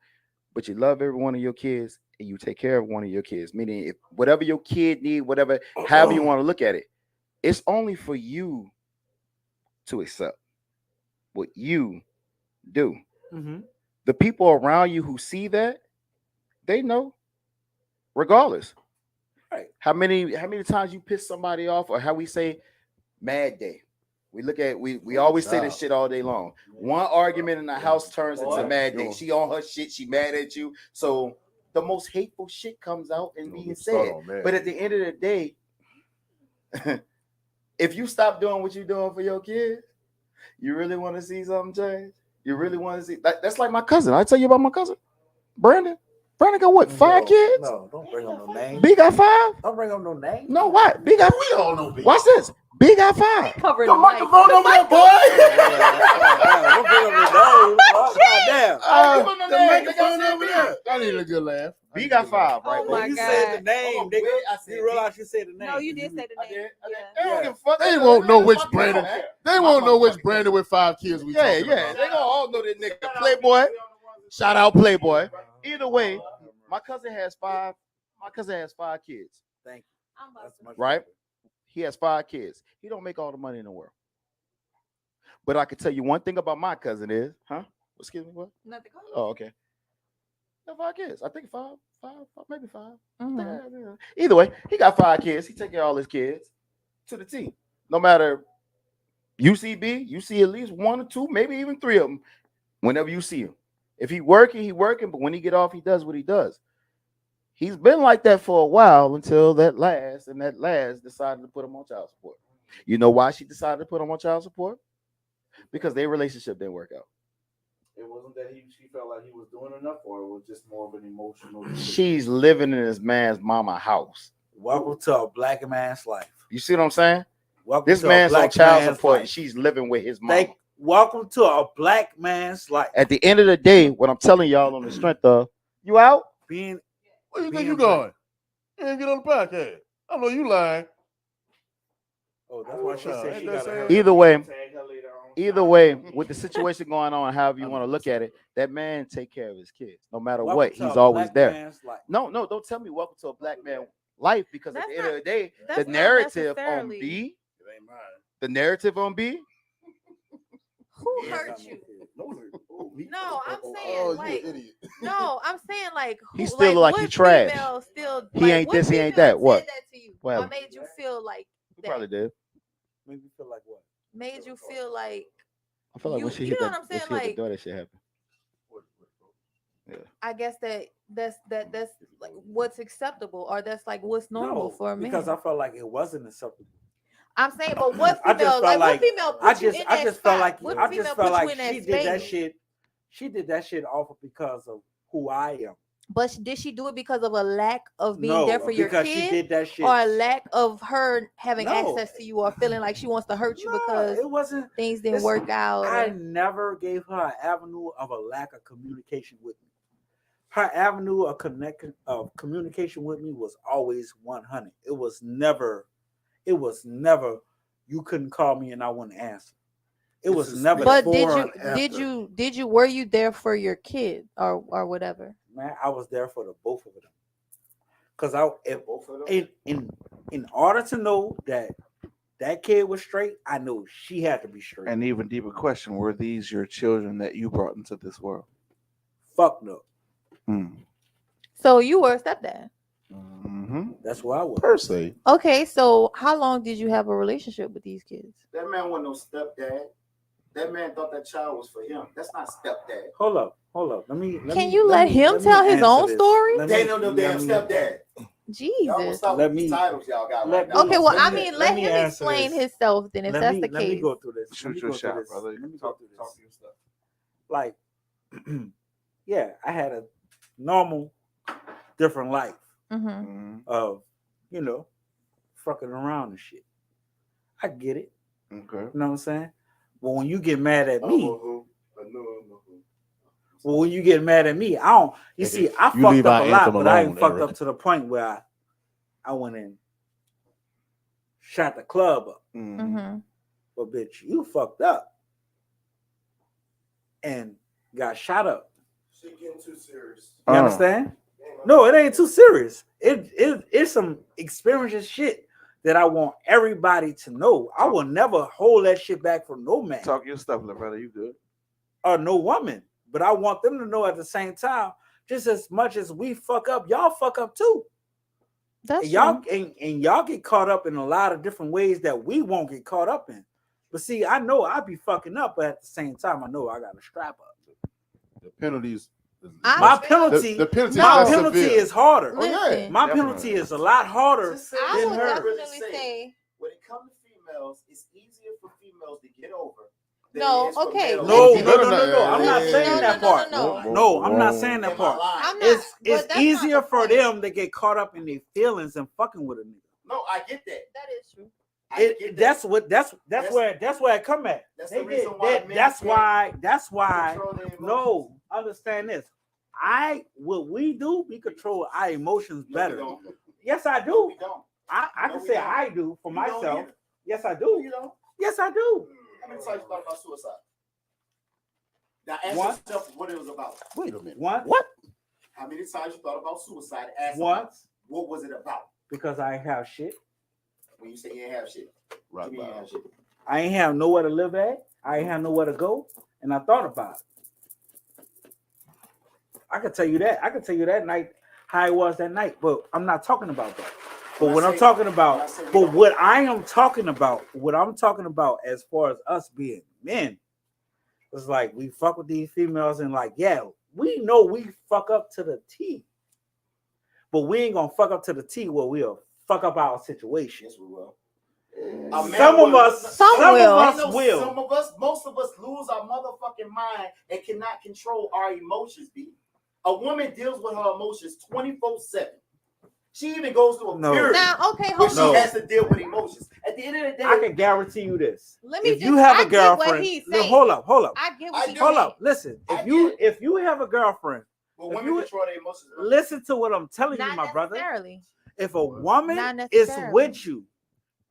but you love every one of your kids and you take care of one of your kids. Meaning, if whatever your kid need, whatever, however you want to look at it, it's only for you to accept what you do. Mhm. The people around you who see that, they know, regardless. Right. How many times you piss somebody off, or how we say mad day. We look at we always say this shit all day long. One argument in the house turns into mad day. She on her shit, she mad at you. So the most hateful shit comes out and being said. But at the end of the day, if you stop doing what you're doing for your kids, you really want to see something change? You really want to see that's like my cousin. I tell you about my cousin, Brandon. Brandon got what, 5 kids? No, don't bring up no name. B got 5? Don't bring up no name. No, what? B got, we all know B. Watch this. B got 5. Covering The microphone over there, boy. Don't bring up no name. Oh, goddamn. The microphone over there. I need a good laugh. B got 5, right? Oh my You God. said the name, nigga. I said You realize you said the name. No, you did say the I name. did. Yeah. They don't give a fuck. They won't know which Fuck Brandon. them. They won't know which Brandon with 5 kids we Yeah. talking about. They gonna all know that nigga. Playboy. Shout out Playboy. Either way, my cousin has 5. My cousin has 5 kids. Thank you. I'm about That's to- much Right? better. He has 5 kids. He don't make all the money in the world. But I can tell you one thing about my cousin is, excuse me, what? Nothing. Go ahead. Oh, okay. He got 5 kids. I think 5, maybe 5. Mhm. Either way, he got 5 kids. He take care of all his kids to the T. No matter you see B, you see at least 1 or 2, maybe even 3 of them. Whenever you see him, if he working, he working. But when he get off, he does what he does. He's been like that for a while until that last decided to put him on child support. You know why she decided to put him on child support? Because their relationship didn't work out. It wasn't that she felt like he was doing enough, or it was just more of an emotional. She's living in this man's mama house. Welcome to a black man's life. You see what I'm saying? Welcome This to a man's on black child man's support life. and she's living with his mama. Welcome to a black man's life. At the end of the day, what I'm telling y'all on the strength of, you out? Being Where you think being you black. going? You ain't get on the podcast. I know you lying. Oh, that's why she said she got a hair. Either way, with the situation going on, however you want to look at it, that man take care of his kids. No matter Welcome what, to he's a always black there. man's life. No, don't tell me welcome to a black man life, because at That's the end of the day, that's the not narrative on necessarily- B, It ain't mine. the narrative on B, Who Yeah, hurt got no you? kid. No, I'm saying Oh, like you an idiot. no, I'm saying like He who, still look like he what trash. female Still, He like, ain't what this, he ain't female that. said What? that to you? What? Or made you feel like he that? probably did. Made me feel like what? Made you feel like I feel like when You- she you hit know that, what I'm when saying? she hit the Like- door, that shit happened. I guess that's like what's acceptable, or that's like what's normal No, for a man. because I felt like it wasn't acceptable. I'm saying, but what I just female, felt like, like- what female put I you just in I that just spot? felt like What I female just put felt you like in that she did that space? shit. She did that shit off of because of who I am. But did she do it because of a lack of being No, there for your because she kid, did that shit. or a lack of her having No. access to you, or feeling like she wants to hurt you No, because it wasn't. things didn't Listen, work out? I or- never gave her an avenue of a lack of communication with me. Her avenue of communication with me was always 100. It was never. You couldn't call me and I wouldn't answer. It was never. But before and did you were you there for your kid or whatever? Man, I was there for the both of them. Cause in order to know that kid was straight, I knew she had to be straight. An even deeper question: were these your children that you brought into this world? Fuck no. So you were a stepdad. Mm-hmm. That's where I was. Per se. Okay, so how long did you have a relationship with these kids? That man wasn't no stepdad. That man thought that child was for him. That's not stepdad. Hold up. Let Can you let him tell his own story? They know no damn stepdad. Y'all gonna Jesus. stop Let with these me- titles y'all got let right me- now. Okay, well, let I me- mean, let let me him answer explain this. himself then, if that's the Let me case. go through this. Shoot Let me your go through shot, this. brother. Let me go Talk through your this. stuff. Like, yeah, I had a normal different life Mm-hmm. of, you know, fucking around and shit. I get it. Okay. You know what I'm saying? But when you get mad at me, well, when you get mad at me, I don't. You see, I You fucked leave up our a lot, anthem but I alone, ain't fucked Eric. up to the point where I went and shot the club up. Mm-hmm. But bitch, you fucked up and got shot up. Shit getting too serious. You understand? No, it ain't too serious. It's some experiences shit that I want everybody to know. I will never hold that shit back from no man. Talk your stuff, little brother. You good? Or no woman. But I want them to know at the same time, just as much as we fuck up, y'all fuck up too. That's And y'all true. and y'all get caught up in a lot of different ways that we won't get caught up in. But see, I know I be fucking up, but at the same time, I know I got to strap up. The penalties. My penalty, The penalty, my is penalty severe. is harder. Oh, yeah. Listen, My Definitely. penalty is a lot harder I than would her. definitely say when it comes to females, it's easier for females to get over. than No, it is for okay, males. No, You no, better no, no, not- no. I'm not Hey, saying no, that no, part. no, no. No, I'm not saying Am that I part. lying? I'm not. It's but that's not easier the for point. them to get caught up in their feelings and fucking with a nigga. No, I get that. That is true. I get that. That's That's- where it come at. That's They the reason get- why that- men that's can't why. control their emotions. No, understand this. What we do, we control our emotions No, we better. don't. Yes, I No, do. we don't. I No, can we say don't. I do for You don't myself. either. Yes, I No, do. you don't. Yes, I do. How many times you thought about suicide? Now ask Once. yourself what it was about. Wait a minute. Once. What? How many times you thought about suicide? Ask Once. what was it about? Because I ain't have shit. When you say you ain't have shit. Right, What you mean you ain't have shit? I ain't have nowhere to live at. I ain't have nowhere to go. And I thought about it. I can tell you that. I can tell you that night how it was that night, but I'm not talking about that. But what I'm talking about, what I'm talking about as far as us being men, it's like we fuck with these females and like, yeah, we know we fuck up to the T. But we ain't gonna fuck up to the T where we'll fuck up our situation. Yes, we will. Some of us will. Some of us, most of us lose our motherfucking mind and cannot control our emotions, B. A woman deals with her emotions 24/7. She even goes through a period Now, okay, where hold she on. has to deal with emotions. At the end of the day, I can guarantee you this. Let me If just. you have I a get what girlfriend, he's look, saying. hold up. I get what I he's do. Hold saying. up. Listen, I if you have a girlfriend, but if women you- control their emotions. listen to what I'm telling you, Not my brother. necessarily. If a woman Not is necessarily. with you,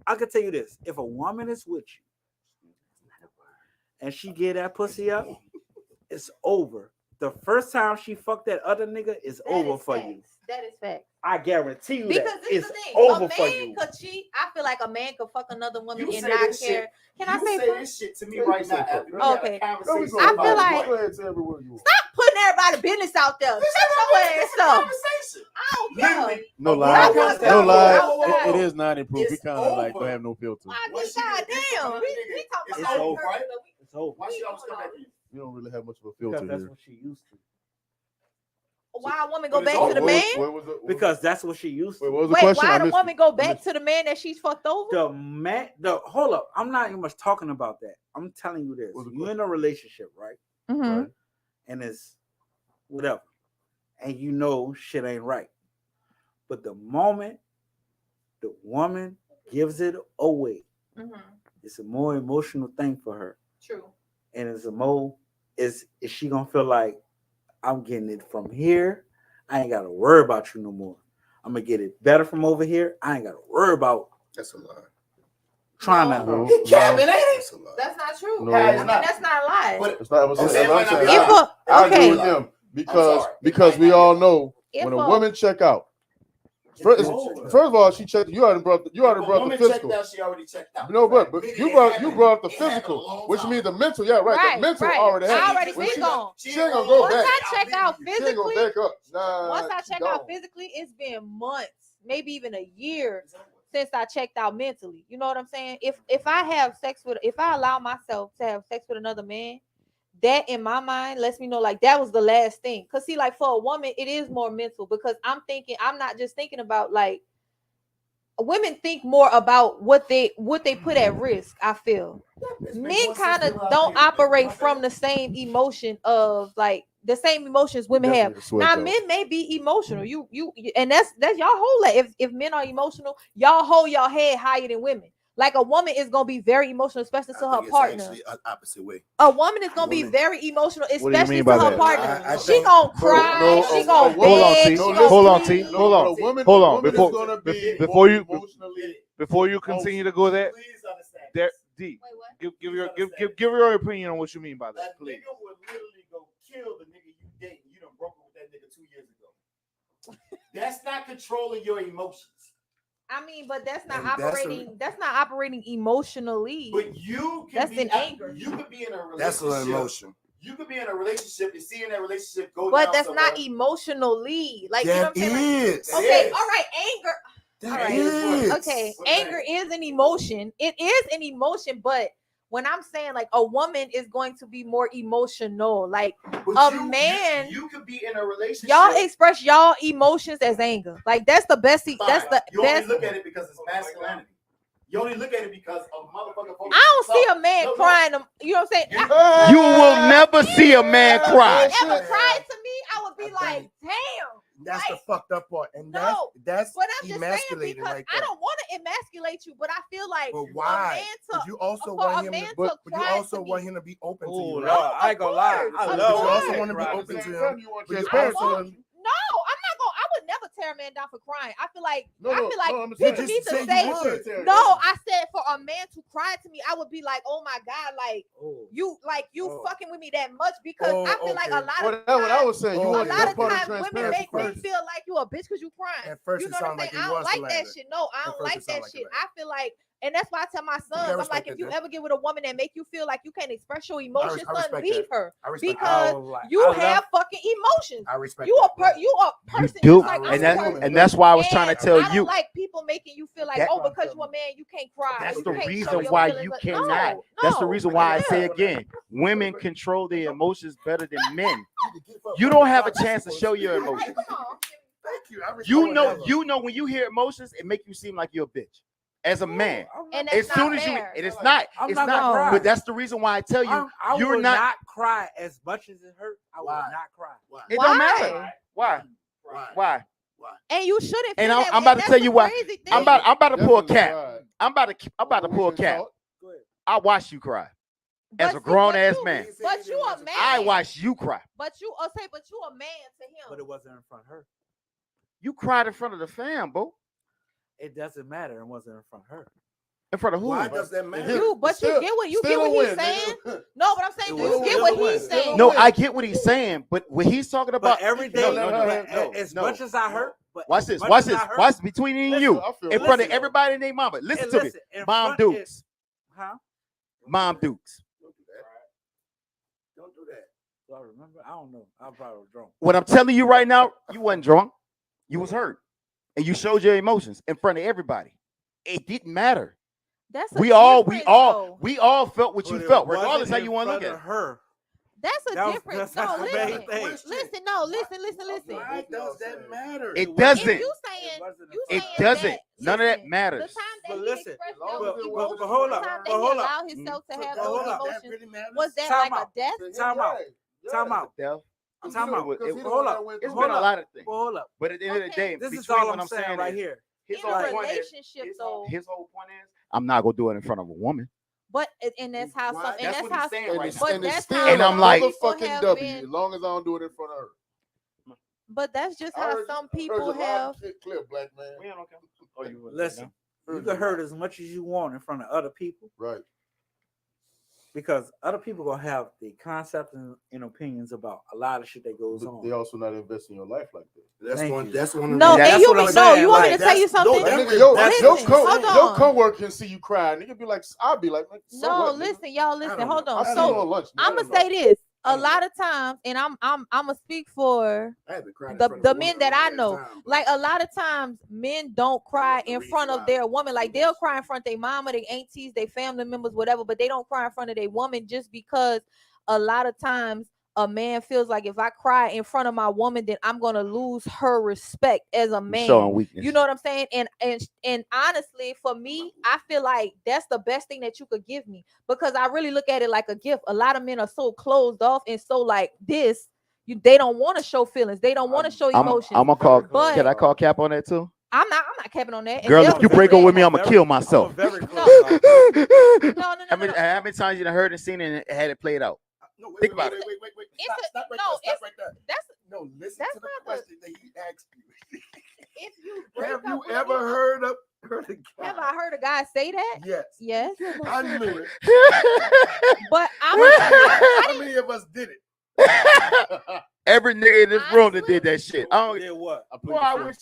I can tell you this: if a woman is with you and she get that pussy up, it's over. The first time she fucked that other nigga is That over is for facts. you. That is fact. I guarantee you Because that this is it's the thing. over A for man you. could cheat. I feel like a man could fuck another woman You and say not this care. shit. Can I You say say first? this shit to me Yeah, you right can say now. first. After we had Okay. a conversation I about feel it. like- Go ahead, tell everywhere you want. Stop putting everybody's business out there. This Shut is your a ass up. conversation. I don't care. Literally, No a lies. Y'all woman wanna comes No tell down- me lies. whoa, whoa, whoa. It is 90 proof. We It's kind of like over. don't have no filter. I Why get she God did this to damn. another We nigga? talking It's about over. right? It's over. Why she always come back to you? You don't really have much of a Because filter that's here. what she used to. Why a woman go But it's back to the over. man? What was it? Because that's what she used Wait, to. what was the Wait, question? why I the missed woman it. go I back missed to the man that she's fucked over? The man, hold up. I'm not even much talking about that. I'm telling you this. What's the You're in a relationship, right? Mm-hmm. Right. And it's whatever. And you know shit ain't right. But the moment the woman gives it away, Mm-hmm. it's a more emotional thing for her. True. And it's a more, is she gonna feel like I'm getting it from here? I ain't gotta worry about you no more. I'm gonna get it better from over here. I ain't gotta worry about That's a lie. trying No. to. You capping, ain't it? That's a lie. That's not true. No. I It's mean, not. that's not a lie. But It's not. It's Okay, I'm it might saying, not be If lie. a, I agree okay, with him because sorry. because we all know if when a a- woman check out. It's First, over. first of all, she checked. You already brought. You already If a brought the woman physical. checked out, she already checked out. No, but Meaning you it brought happened. up the It happened a physical, long which time means the ago. mental. Yeah, right. The mental already I happened. already When been she- gone. She ain't gonna go Once back. I check out She ain't gonna physically, back up. Nah. once I she check out gone. physically, it's been months, maybe even a year since I checked out mentally. You know what I'm saying? If I allow myself to have sex with another man, that in my mind lets me know like that was the last thing. Cause see, like for a woman, it is more mental because I'm not just thinking about like women think more about what they put at risk. I feel men kind of don't operate from the same emotion of like the same emotions women have. Now, men may be emotional. And that's y'all hold that. If men are emotional, y'all hold your head higher than women. Like a woman is gonna be very emotional, especially to her partner. Actually, opposite way. A woman is gonna be very emotional, What do you especially mean to by her that? partner. I She think- gonna cry. No, she a gonna woman- beg. Hold on, she T. gonna Hold on, plead. T. Hold on. Woman, Hold on. woman Before- is gonna be before more you- emotionally. Before you continue to go there, Please understand. there, this. D, Wait, what? give your opinion on what you mean by A that, please. nigga would literally go kill the nigga you dating. You done broke up with that nigga 2 years ago. That's not controlling your emotions. I mean, but that's not And that's operating. That's not operating emotionally. But you can That's be in anger. You could be in a relationship. That's an emotion. You could be in a relationship and seeing that relationship go But down that's somewhere. not emotionally. Like, you know That what I'm saying? Like, is. okay, is. all right, anger. That All right. is. Okay, What anger is an emotion. It is an emotion, but when I'm saying like a woman is going to be more emotional, like But a man, you could be in a relationship. y'all express y'all emotions as anger. Like that's the best. That's the you best. only look at it because it's masculinity. You only look at it because of motherfucking. I don't see a man crying. You know what I'm saying? You will never see a man cry. If you ever cried to me, I would be like, damn. That's Like, the fucked up part, and No, that's But I'm just saying emasculating because right I there. don't want to emasculate you, but I feel like But why? a man But to you also for a want him man to, to but you cry also to want me. him to be open to Oh, you, Lord, right? I ain't gonna lie. I Of But love you course. also when want to be men cry. open to Same him. time, you want But your you I also won't. No, I'm not gonna. I would never tear a man down for crying. I feel like I'm people saying- need to said you say. would. No, I said for a man to cry to me, I would be like, oh my god, like Oh. you Oh. fucking with me that much because Oh, I feel like a okay. lot Well, of that's what I times, was saying. You Oh, a want okay. lot that of part of times women transparency. make me feel like you a bitch because you crying. At first You it know what I'm sounded like saying? it I don't was like Atlanta. that shit. No, I At don't first like it sounded that like shit. Atlanta. I feel like, and that's why I tell my sons, I'm respect like, if that, you though. ever get with a woman that make you feel like you can't express your emotions, I son, respect leave that. her I respect because I was like, you I love- have fucking emotions. I respect You that. you a person do, just like and I'm a that's- person. and that's why I was trying to And tell I don't you. like people making you feel like, That- oh, because you a man, you can't cry. That's you the can't show reason your why feelings. you Like, cannot. no, That's the no. reason why I say Yeah. again, women control their emotions better than men. You don't have a chance to show your Like, emotions. come on. Thank you. I respect You know that. when you hear emotions, it make you seem like you're a bitch. As a man, And as that's soon not as you, fair. and it's not, I'm it's not not. gonna cry. But that's the reason why I tell you, I you're will not. not cry as much as it hurt. I will Why? not cry. It Why? don't matter. Why? Why? Why? And you shouldn't. And feel I'm that about way. to That's tell the you why. crazy thing. I'm about to pull a Definitely cap. tried. I'm about to pull a cap. Go ahead. I watched you cry as But a grown but ass you- man. But you a man. I watched you cry. But you but you a man to him. But it wasn't in front of her. You cried in front of the fam, bro. It doesn't matter. It wasn't in front of her. In front of who? Why does that matter? You get what he's saying. No, but I'm saying It you was get still what a he's win. saying. No, I get what he's saying, but what he's talking about. But every day, as much as I hurt, but Watch as this. much Watch as this. I hurt- Watch this between me and Listen, you, I feel in front of listen. everybody and their mama. Listen and to me, in Mom front- Dukes. Huh? Mom Dukes. Don't do that. Do I remember? I don't know. I probably was drunk. What I'm telling you right now, you wasn't drunk. You was hurt, and you showed your emotions in front of everybody. It didn't matter. That's a We all difference, though. felt what you But it felt, wasn't regardless how in you want to look front at of it. her. That's a That was- difference. that's No, the listen. main thing. Listen, no, listen. Why does that matter? It If doesn't. you saying wasn't you It saying doesn't. that, None of that listen, matters. The time that But he listen, expressed but- those but emotions, hold the up, time but that he hold up. allowed himself to have But hold those up. emotions, That really matters. was that Time like out. a death? Time out. Yeah. Time out. Death. Time out. Because he the Hold one up. that went It's through been it. a lot of things, Well, hold up. but at the end of the day, This is between all what I'm saying saying right is, here. his In whole a point is, relationship, though, his whole point is, I'm not gonna do it in front of a woman. but and that's how Why? some, and That's that's what he's how, saying And right it's, now. but and it's that's still how And a I'm like- people motherfucking have W, been- as long as I don't do it in front of her. but that's just I how heard- some I heard people you have. loud and clear, black man. Listen, you can hurt as much as you want in front of other people Right. because other people gonna have the concepts and opinions about a lot of shit that goes But on. they also not investing in your life like that. That's Thank one. you. That's one. Of No, the, that's and you what I'm no, saying, you want me like, to tell you that's- no, something? that Nigga, nigga- your Listen, hold your on. coworker can see you cry. Nigga be like, I'll be like, so No, what, nigga? listen, y'all, listen, don't hold know. on. I see you So on lunch. nigga. I'm I gonna don't say know. this I a don't lot of times, and I'm gonna speak for I haven't cried in the front of a men woman that I in a know. long time, but Like a lot of times, men don't cry in front of their woman. Like they'll cry in front of their mama, their aunties, their family members, whatever, but they don't cry in front of their woman just because a lot of times a man feels like if I cry in front of my woman, then I'm gonna lose her respect as a man. Showing weakness. You know what I'm saying? And honestly, for me, I feel like that's the best thing that you could give me because I really look at it like a gift. A lot of men are so closed off and so like this. They don't want to show feelings. They don't want to show emotions. I'm gonna call. But- Can I call Cap on that too? I'm not capping on that. And Girl, they'll if you do break that. up with me, I'm gonna kill myself. I'm a very close No. dog. No. How many times you done heard and seen it and had it played out? No, Think about it. Wait. It's Stop right no, there. Stop right there. That's No, listen that's to the not the- question that he asked you. if you break Have up you with ever me- heard a guy? Have I heard a guy say that? Yes. Yes. I knew it. But How many of us did it? Every nigga in this room that did that shit. I don't. Did what? Well, I wish.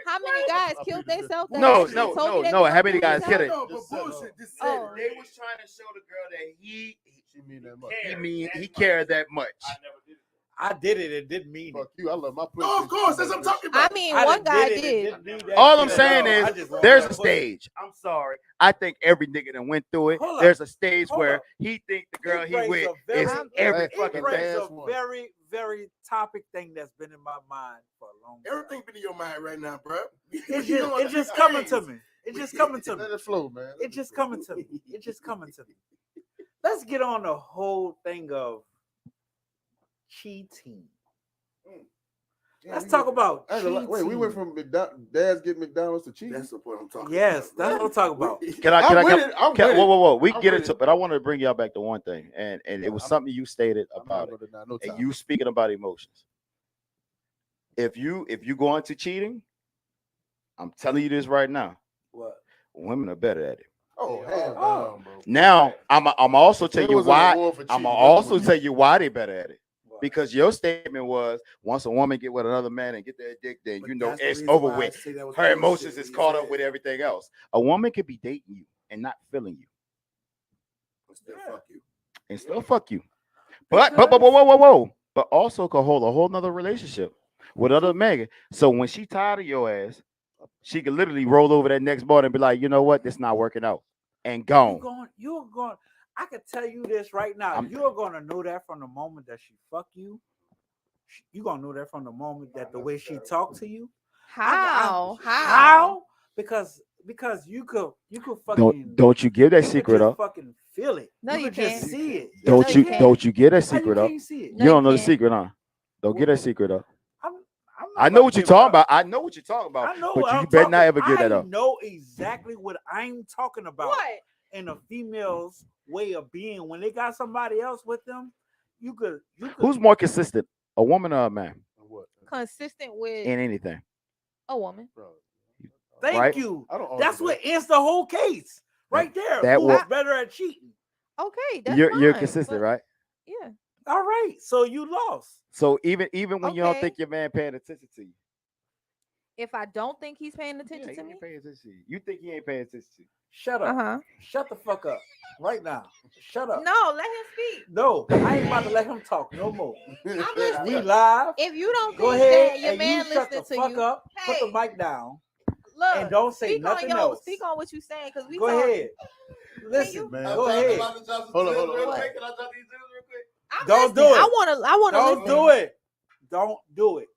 how many guys killed themselves? No. How many guys killed hit it? No, but bullshit. Just say Oh. it. They was trying to show the girl that he She mean that much. he cared that much. I did it. It didn't mean it. Fuck you. I love my pussy. No, of course. That's what I'm talking I about. mean, I one done guy it. It did. didn't mean that All I'm shit saying at all. I is just want there's that a pussy. stage. I'm sorry. I think every nigga that went through it. Hold up. There's a stage Hold where up. he think the girl It he brings with a very- is I'm- every It fucking brings thing. a It's a very, very topic thing that's been in my mind for a long time. Everything been in your mind right now, bro. It's just coming to me. It's just coming to me. Let it flow, man. Let It's it just flow. coming to me. It's just coming to me. Let's get on the whole thing of cheating. Let's talk about I ain't gonna lie. Wait, we went from Dad's get McDonald's to cheese. That's the point I'm talking Yes, about. that's what I'm talking about. Can I? I'm with it. I'm with it. Whoa. We I'm get with into it. it, but I wanted to bring y'all back to one thing, and it was I'm- something you stated I'm about not it, gonna deny no and time. you speaking about emotions. If you go into cheating, I'm telling you this right now, What? women are better at it. Oh, hell Oh. no, bro. Now, I'm also tell There you was an why. award for I'm cheating. also tell you why they better at it. What? Because your statement was once a woman get with another man and get that dick, then But you know that's the it's reason over why I with. say that was Her bullshit emotions when is you caught said up with it. everything else. A woman could be dating you and not feeling you But still, Yeah. fuck you. and still fuck you. But whoa. But also could hold a whole nother relationship with other man. So when she tired of your ass, she could literally roll over that next morning and be like, you know what, this not working out. And gone. You're going. I can tell you this right now. You're gonna know that from the moment that she fuck you. You're gonna know that from the moment that the way she talk to you. How? Because you could fucking Don't you give that you could secret just up. fucking feel it. No, you could just can't. see it. Don't No, you you can't. don't you get that How you secret up. can't see it. No, You don't know the can't. secret, huh? Don't get that secret up. I'm not I know about what to you're give it talking up. about. I know what you're talking about. I know But what you I'm better not talking- ever give that I up. know exactly what I'm talking about. What? In a female's way of being, when they got somebody else with them, you could. Who's more consistent, a woman or a man, What? Consistent with in anything? a woman. Bro, Thank right? you. I don't. That's argue what ends the whole case right there. that Who's wa- better at cheating? Okay, that's You're fine, consistent, but- right? Yeah. All right, so you lost. So even when you don't Okay. think your man paying attention to you, If I don't think he's paying yeah, attention he to me, ain't paying attention to you. You think he ain't paying attention to you? Shut up. uh-huh. Shut the fuck up right now. Shut up. No, let him speak. No, I ain't about to let him talk no more. I'm We listening. live. If you don't Go think ahead that your and man you shut the listening to fuck you, up. Put the hey. mic down look, and don't say speak nothing on else. Speak on what you saying, because we Go talking. ahead. Listen, you- Man. go ahead. Hold on, hold on. Can I drop these dudes real quick? I'm Don't listening. do it. I wanna Don't listen. do it. Don't do it.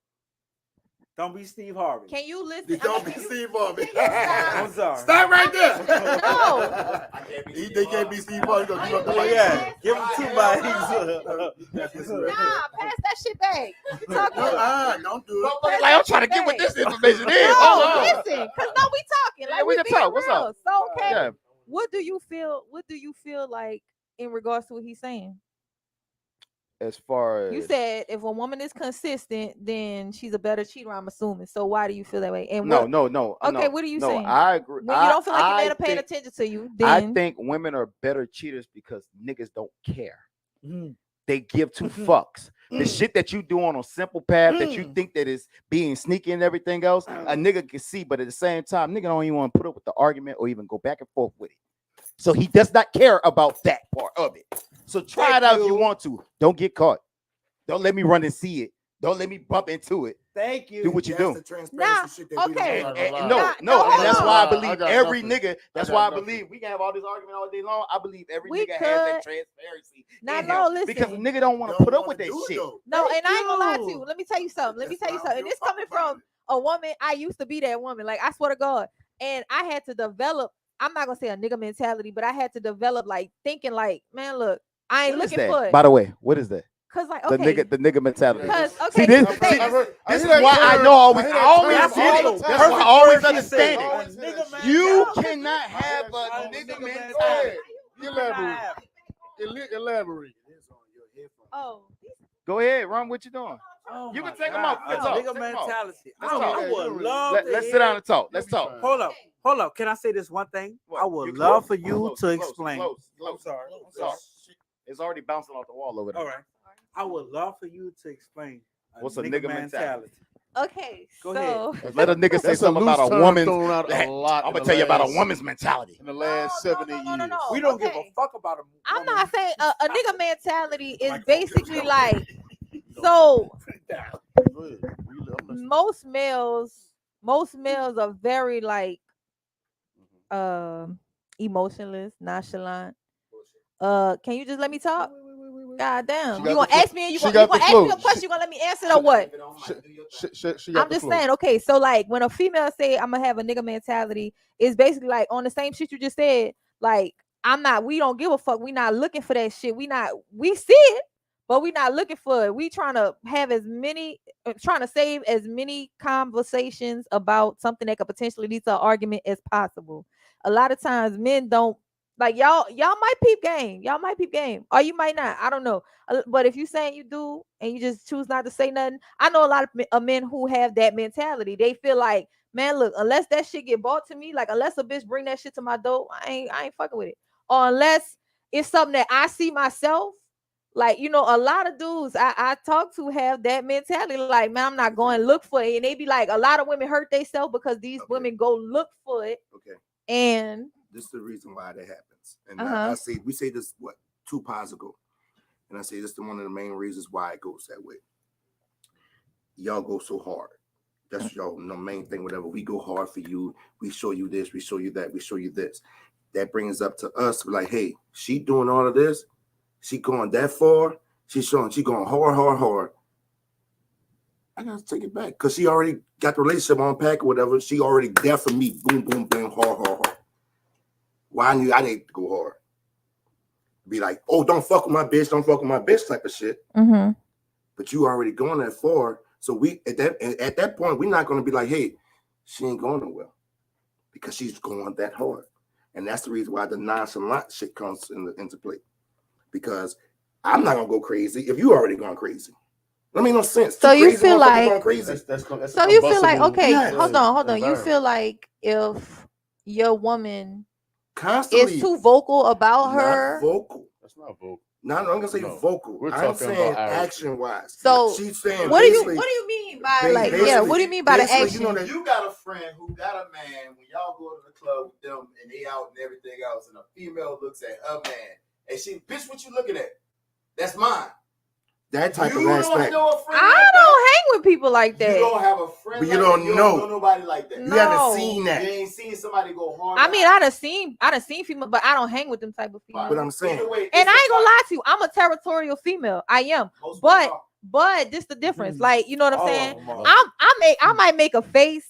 Don't be Steve Harvey. Can you listen? Don't be Steve Harvey. I'm sorry. Stop right there. No. They can't be Steve Harvey. Gonna give up the Oh, mic. yeah, give him 2 bites. Nah, pass that shit back. You talking? Don't do it. Pass Like I'm that trying to shit get what back. this information is. No, Hold on. listen, cause no, we talking. Yeah, Like we we can being talk. What's real. up? So okay, Yeah. what do you feel? What do you feel like in regards to what he's saying? As far as You said if a woman is consistent, then she's a better cheater. I'm assuming. So why do you feel that way? And no. Okay, what are you saying? I agree. when you don't feel like your I man are paying think- attention to you, I then think women are better cheaters because niggas don't care. Mm. They give two fucks. The shit that you do on a simple path that you think that is being sneaky and everything else, a nigga can see, but at the same time, nigga don't even want to put up with the argument or even go back and forth with it. So he does not care about that part of it. So try Thank it out if you. you want to. Don't get caught. Don't let me run and see it. Don't let me bump into it. Thank you. Do what you That's do. the transparency shit that we okay. don't And, talk and about. no, Nah, and that's hold why I on. believe I got every nothing. nigga. That's I got why I nothing. believe we can have all this argument all day long. I believe every We nigga has that could. transparency. Now, in no, him listen. because a nigga don't want to Don't put up wanna with that do it, shit. though. no, Thank and I ain't gonna lie to you. you. Let me tell you something. Let me That's tell you why I something. And don't this give a coming fuck about from a woman. I used to be that woman. Like I swear to God. And I had to develop. I'm not gonna say a nigga mentality, but I had to develop like thinking like, man, look, I ain't What is looking that? for it. By the way, what is that? Cause like The okay, nigga mentality. cause See okay, this, the see, thing I've is- heard- I this hear is that why I term- know always, I hear I that always term get all it. the That's why I time. always He understand said, it. Always hear that shit. You No, 'cause cannot have a a nigga nigga Go mentality. ahead. You Elaborate. have- Elaborate. oh, Go ahead, Ron. What you doing? Oh You my can take 'em God, off. You can a talk. nigga Take 'em off. mentality. Let's I talk. would love to Let's hear- sit down and talk. Let's talk. Hold up. Can I say this one thing? What? I would You love close? for you Close, to close, explain. close, I'm close. sorry. I'm sorry. It's already bouncing off the wall over there. All right. I would love for you to explain What's a nigga mentality? okay. Go so Let a nigga say That's a something loose about a term woman's. thrown out that- a lot. I'm in gonna the tell you about a last- woman's mentality. in the last 7 8 years. no. We don't give a Okay. fuck about a I'm woman. not saying a nigga mentality is Like, basically like so. Go ahead. I'm listening. Most males are very like emotionless, nonchalant. Can you just let me talk? God damn. She You got gonna the ask me and you she gonna got the ask me a flow. question, you gonna let me answer it or what? She got I'm the just flow. saying, okay, so like when a female say I'm gonna have a nigga mentality, it's basically like on the same shit you just said, like we don't give a fuck, we not looking for that shit. We see it, but we not looking for it. We trying to have trying to save as many conversations about something that could potentially lead to an argument as possible. A lot of times men don't like y'all might peep game, or you might not, I don't know. But if you saying you do and you just choose not to say nothing, I know a lot of men who have that mentality. They feel like, man, look, unless that shit get bought to me, like unless a bitch bring that shit to my door, I ain't fucking with it. Or unless it's something that I see myself, like, you know, a lot of dudes I talk to have that mentality, like, man, I'm not going to look for it. And they be like, a lot of women hurt themselves because these women go look for it. Okay. And This is the reason why that happens. And Uh-huh. I say, we say this, 2 pods ago. And I say this is one of the main reasons why it goes that way. Y'all go so hard. That's y'all main thing, whatever. We go hard for you. We show you this, we show you that, we show you this. That brings up to us, like, hey, she doing all of this. She going that far. She going hard. I gotta take it back because she already got the relationship on pack or whatever. She already there for me. Boom, boom, boom, hard. Why I knew I need to go hard. Be like, oh, don't fuck with my bitch type of shit. mm-hmm. But you already going that far. So we at that point, we're not gonna be like, hey, she ain't going nowhere. Because she's going that hard. And that's the reason why the nonchalant shit comes into play. Because I'm not gonna go crazy if you already going crazy. That make no sense. So Two you crazy feel motherfuckers like- going crazy. That's So you feel like, combustible, okay, Yes. hold on. You environment. feel like if your woman Constantly is too vocal about not her, vocal. That's not vocal. Not I'm gonna say No. vocal. We're I'm talking saying about action wise. So, she's saying what do you basically- mean by ba- like, yeah, basically- what do you mean by the basically, action? you know that- You got a friend who got a man when y'all go to the club with them and they out and everything else, and a female looks at her man and she, bitch, what you looking at? That's mine. that type You of don't aspect. know a friend I like don't hang with people like that. You that. don't have a friend But you like don't that. You know. don't know nobody like that. You No. haven't seen You that. ain't seen somebody go hard. I mean, I done seen female, but I don't hang with them type of females. But I'm saying, Either way, And it's I a ain't gonna fact. lie to you, I'm a territorial female. I am. Most But women are. But this the difference. Like, you know what I'm All of saying? them are. I might make a face,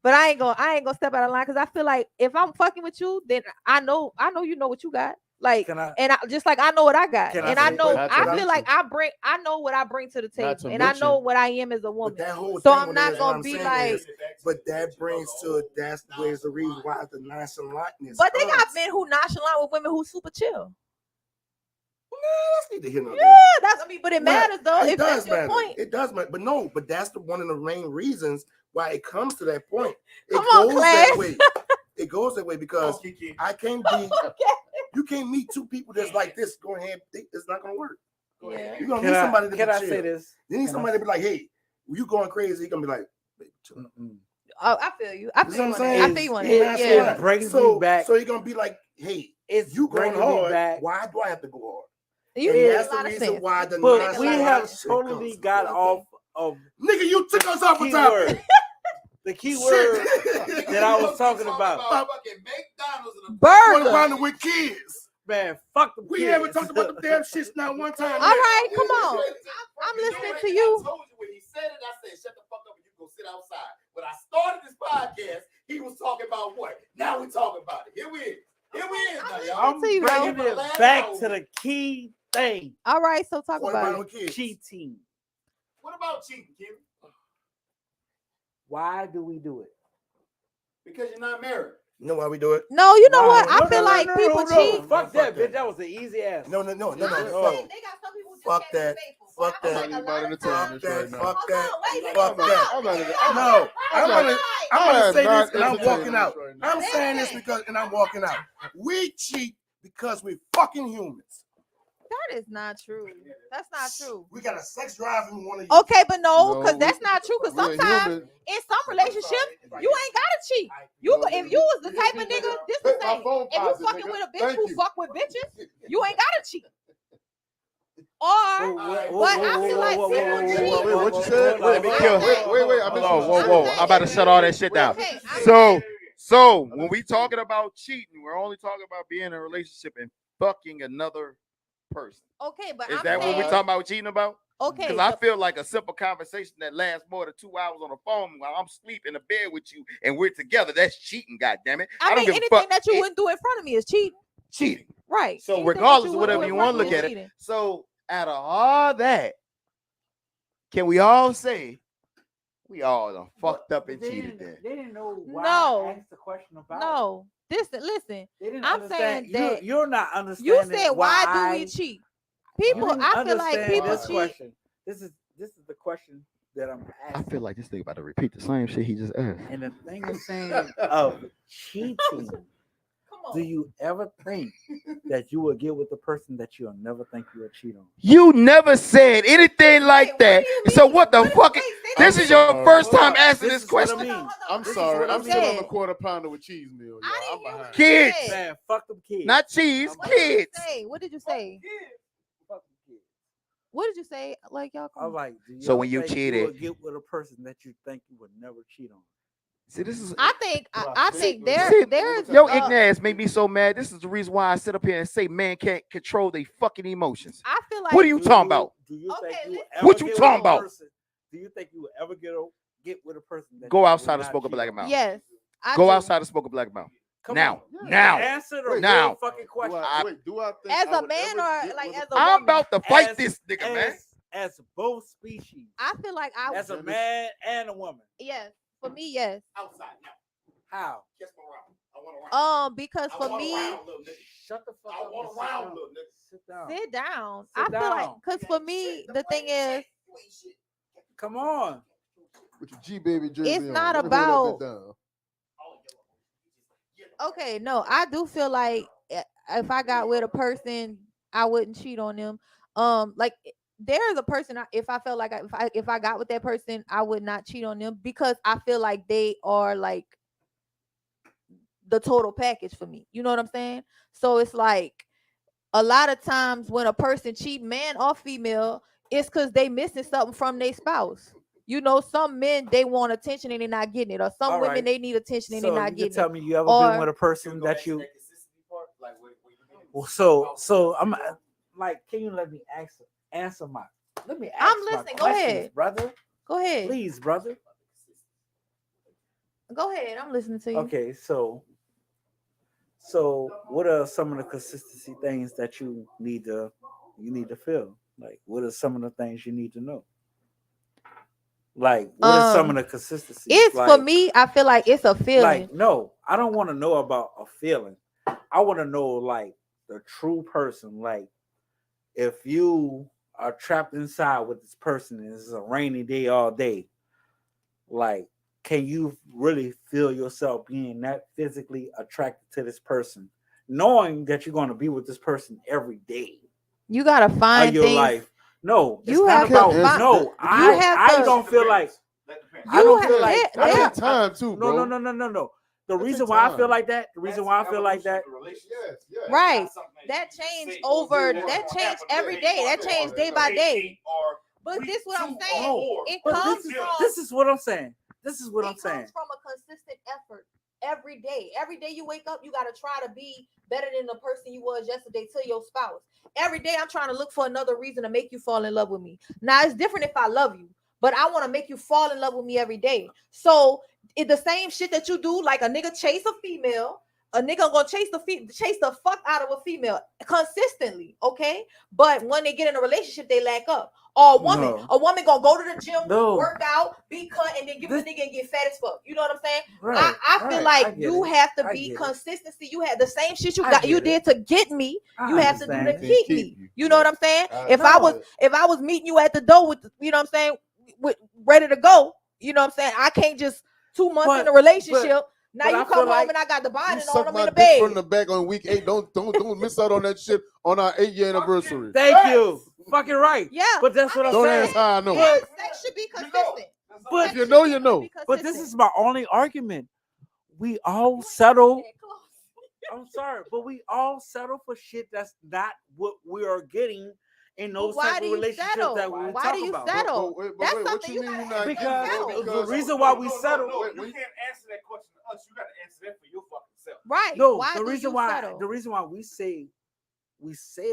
but I ain't gonna step out of line because I feel like if I'm fucking with you, then I know you know what you got. Like, Can I- and I just like I know what I got, Can I and I say- know Not to I feel mention- like I know what I bring to the Not table, to and I know mention- what I am as a but woman. that whole So thing I'm with not it is gonna what I'm be saying like- is- but that brings to that's where's the reason why the nonchalantness. But they got comes. men who nonchalant with women who super chill. That's neither here nor Yeah, there. but it matters though. It If does that's your matter. point. It does matter. But no, that's one of the main reasons why it comes to that point. It Come on, goes that class. way. It goes that way because I can't be. You can't meet two people that's like this going ahead. It's not gonna work. Yeah. You're gonna Can meet I, somebody that's can I chill. say this? You need Can I somebody to be like, hey, you going crazy? You're gonna be like, baby, chill. Oh, I feel you. I You feel know you what on I'm that. I saying? feel you on It's that. not Yeah. It brings so, me back. So you're gonna be like, hey, It's you going bringing me hard. back. Why do I have to go hard? You And make that's a the lot of reason sense. why the But Make a we lot of have shit totally comes. got Okay. off of Nigga, you took us off key the topic. word. The key word Shit. that I was talking about. fucking McDonald's and a Quarter Burger. pounder with kids. Man, fuck the We kids. haven't talked about the damn shits not one time. All yet. right, come on. I'm You know listening what? to I you. told you when he said it, I said, shut the fuck up and you go sit outside. When I started this podcast, he was talking about what? Now we talking about it. Here we is. Here we is now, y'all. I'm to you, bringing though. it back to the key thing. All right, so talk What about about it. with kids? Cheating. What about cheating, Kim? Why do we do it? Because you're not married. You know why we do it? No, you know Why? what? I No, feel no, like no, people no, no. cheat. Fuck that, Fuck bitch. that. That was an easy answer. No. No. Fuck, They got some people who just fuck can't be that. faithful. Fuck I feel that. like a I'm not lot of entertaining times- this right now. Fuck Hold that. on, wait, let Fuck him that. talk. I'm not even- Yeah. No, I'm Hold gonna on. say not this and I'm entertaining walking out. this right now. I'm saying this because and I'm walking out. We cheat because we're fucking humans. That is not true. That's not true. We got a sex drive and we want to use. Okay, but no, because No, that's not true. Because we're sometimes human. in some relationships, you ain't gotta cheat. You if you was the type of nigga, this the My thing. phone If you paused, fucking nigga. with a bitch Thank who you. fuck with bitches, you ain't gotta cheat. Or But I feel like people cheat. Wait, what you said? Let me kill. Wait, I Hold missed on, what whoa, you whoa. said. I'm about to shut all that shit down. Okay, So when we talking about cheating, we're only talking about being in a relationship and fucking another person. Okay, but Is I'm that what saying, we're talking about cheating about? okay, Because I feel like a simple conversation that lasts more than 2 hours on the phone while I'm sleeping in the bed with you and we're together, that's cheating, goddammit. I don't mean, give a anything fuck. that you wouldn't do in front of me is cheating. Cheating. Right. So Anything that regardless of wouldn't whatever do you in want front to of look me at is it, cheating. so out of all that, can we all say we all done fucked up and cheated then? They didn't know why No. I asked the question about No. Listen, it. They didn't I'm understand. saying that You're not understanding. you said, why do we cheat? People, You didn't I feel like understand people this cheat. question. This is the question that I'm I asking. feel like this nigga about to repeat the same shit he just asked. And the thing is saying of cheating, Come do on. you ever think that you will get with the person that you'll never think you will cheat on? You never said anything like Wait, that. what do you So mean? what the What is- fuck? wait, say This that is again. your sorry. first Hold time up. asking This this is what I question. mean. I'm This is sorry. what I I'm still on said. the quarter pounder with cheese meal. I Y'all. didn't I'm hear what behind. you Kids. said. Man, fuck them kids. Not cheese, I'm What did you kids. say? What did you say? Fuck them kids. What did you say? Like y'all. I was like, do So y'all when you think cheated- you would get with a person that you think you would never cheat on? See, this is I think See, there's your ignorant ass made me so mad. This is the reason why I sit up here and say man can't control their fucking emotions. I feel like What are you talking about? Do you Okay, think you listen. ever What you get talking with a about? person- Do you think you will ever get with a person that Go you would outside and not smoke a cheat black on? mouth. yes. I Go do. outside and smoke a black mouth. Come Now. on. Now. Answer the Wait, now. real fucking question. Do I think As I a would man ever or get like with as a I'm woman, about to fight As- this nigga, man. As both species, I feel like I as a That is- man and a woman. yes. For me, yes. Outside now. How? Kiss my round. I want around. Because I for want me, around, little nigga. Shut the fuck I up. want and sit around, down. little nigga. Sit down. sit down. Sit I feel like down. because for me, the thing is, Come on. with your G baby jersey It's on. not Let me hold that about- bit down. okay, no, I do feel like if I got with a person, I wouldn't cheat on them. Like there is a person if I felt like if I got with that person, I would not cheat on them because I feel like they are like the total package for me. You know what I'm saying? So it's like a lot of times when a person cheat, man or female, it's because they missing something from their spouse. You know, some men they want attention and they're not getting it, or some All women right. they need attention and So they're you not can getting tell it. me you ever Or- been with a person that you. Well, so I'm like, can you let me answer my? Let me. I'm ask my listening. Go questions, ahead. brother. Go ahead. Please, brother. Go ahead. I'm listening to you. Okay, so what are some of the consistency things that you need to feel? Like, what are some of the things you need to know? Like, what are some of the consistencies? It's like, for me, I feel like it's a feeling. Like, no, I don't want to know about a feeling. I want to know like the true person. Like, if you are trapped inside with this person and it's a rainy day all day, like, can you really feel yourself being that physically attracted to this person, knowing that you're going to be with this person every day You gotta of find your things. life? No, it's You not have about to find- no. you I have to- don't feel like I You don't have- feel like there- That there- take time too, bro. no. The That reason take why I feel time. like that, the reason why I feel like that, Yes. Right. That change over. That change every day. That change day by day. But this what I'm saying. It but comes this, from. this is what I'm saying. This is what it I'm saying. comes from a consistent effort every day. Every day you wake up, you gotta try to be better than the person you was yesterday to your spouse. Every day I'm trying to look for another reason to make you fall in love with me. Now it's different if I love you, but I want to make you fall in love with me every day. So it's the same shit that you do, like a nigga chase a female. a nigga gonna chase the fuck out of a female consistently, okay? But when they get in a relationship, they lack up. Or a woman gonna go to the gym, work out, be cut, and then give a nigga and get fat as fuck. You know what I'm saying? Right, I feel like you have to be consistency. You have the same shit you did to get me. You have to do to keep me. You know what I'm saying? If I was meeting you at the door with, you know what I'm saying, with ready to go, you know what I'm saying? I can't just 2 months in a relationship. Now you come home and I got the binding on. I'm in the bed. From the back on week 8. Don't miss out on that shit on our 8-year anniversary. Thank you. Fucking right. Yeah. But that's what I'm saying. Don't ask how I know. Sex should be consistent. But if you know, you know. But this is my only argument. We all settle. I'm sorry, but we all settle for shit that's not what we are getting in those type of relationships that we talk about. Why do you settle? That's something you gotta because the reason why we settle. You can't answer that question to us. You got to answer that for your fucking self. Right. No, why the reason why we say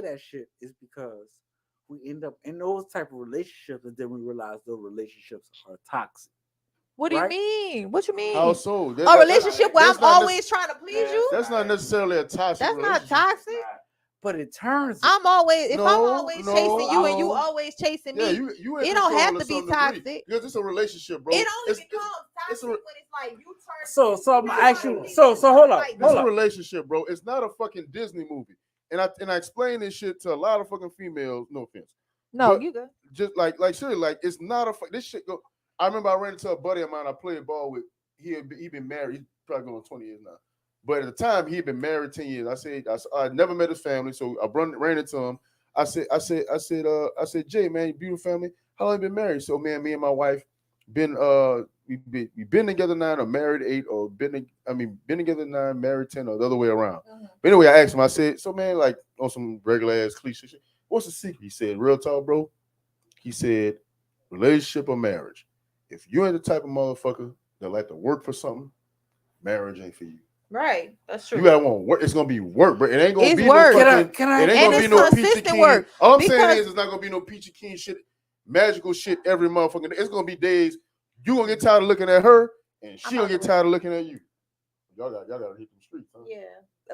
that shit is because we end up in those type of relationships and then we realize those relationships are toxic. What do you mean? What you mean? How so? A relationship where I'm always trying to please you? That's not necessarily a toxic relationship. That's not toxic. But it turns. I'm always chasing you and you always chasing me. You it don't have to be toxic. Because it's a relationship, bro. It only becomes toxic when it's like you turn. So I'm gonna ask you. So hold up. It's a relationship, bro. It's not a fucking Disney movie. And I explain this shit to a lot of fucking females. No offense. No, but you good. Just like seriously, like it's not a this shit go. I remember I ran into a buddy of mine I played ball with. He been married. He's probably going 20 years now. But at the time, he'd been married 10 years. I never met his family, so I ran into him. I said, Jay, man, you beautiful family. How long you been married? So, man, me and my wife been we've been together 9 or married 8 or been together 9, married 10 or the other way around. But anyway, I asked him. I said, so man, like on some regular ass cliche shit, what's the secret? He said, real talk, bro. He said, relationship or marriage. If you ain't the type of motherfucker that like to work for something, marriage ain't for you. Right, that's true. You gotta want work. It's gonna be work, but it ain't gonna be work. no fucking. It ain't gonna be no peachy keen. Work. All I'm saying is, it's not gonna be no peachy keen shit, magical shit every motherfucking day. It's gonna be days you gonna get tired of looking at her, and she gonna get tired of looking at you. Y'all gotta hit them streets, huh? Yeah,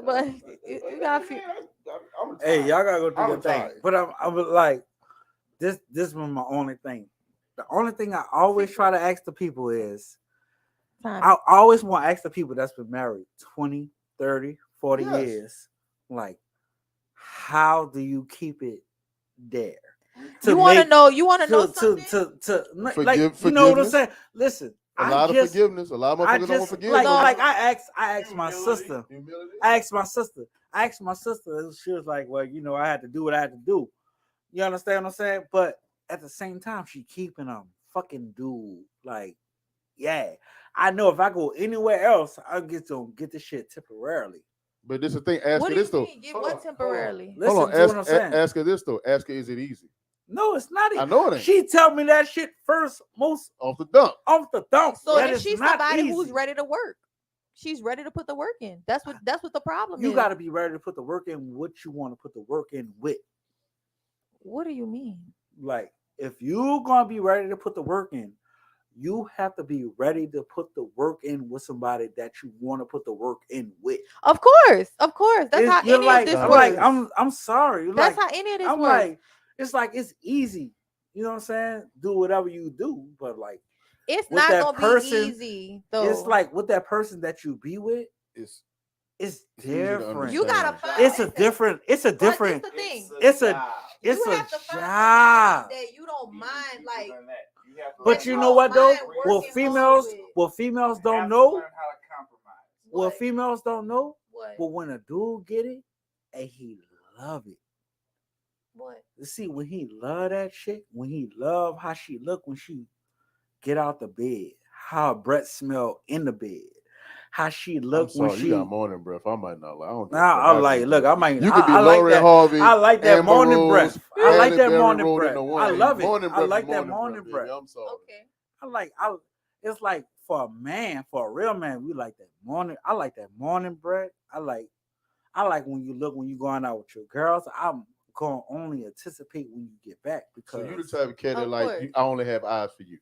but you gotta feel. Hey, y'all gotta go do your thing. But I'm like, this was my only thing. The only thing I always try to ask the people is. I always want to ask the people that's been married 20, 30, 40 years, like, how do you keep it there? You want to know something? Like, you know what I'm saying? Listen, a lot of forgiveness. A lot of motherfuckers don't forgive. Like I asked my sister. I asked my sister, and she was like, well, you know, I had to do what I had to do. You understand what I'm saying? But at the same time, she keeping them fucking dude. Like, yeah. I know if I go anywhere else, I'll get the shit temporarily. But this is the thing. Ask her this though. Get what temporarily? Hold on. Ask her this though. Ask her, is it easy? No, it's not easy. I know it ain't. She tell me that shit first, most off the dump. So if she's somebody who's ready to work, she's ready to put the work in. That's what the problem is. You got to be ready to put the work in. What you want to put the work in with? What do you mean? Like, if you're gonna be ready to put the work in, you have to be ready to put the work in with somebody that you want to put the work in with. Of course. That's how any of this works. Like, I'm sorry. That's how any of this works. Like, it's like it's easy. You know what I'm saying? Do whatever you do, but like it's not gonna be easy though. It's like with that person that you be with, it's different. You gotta find it's a different. It's a thing. It's a job that you don't mind, like. But you know what though? What females don't know. What females don't know. But when a dude get it, and he love it. What? See, when he love that shit, when he love how she look when she get out the bed, how her breath smell in the bed, how she look when she. You got morning breath. I might not like. I like. Look, I might. You could be Lori Harvey. I like that morning breath. I like that morning Road breath. I love it. I like that morning breath. I'm sorry. Okay. It's like for a man, for a real man, we like that morning. I like that morning breath. I like when you going out with your girls. I'm gonna only anticipate when you get back because so you the type of cat that like I only have eyes for you.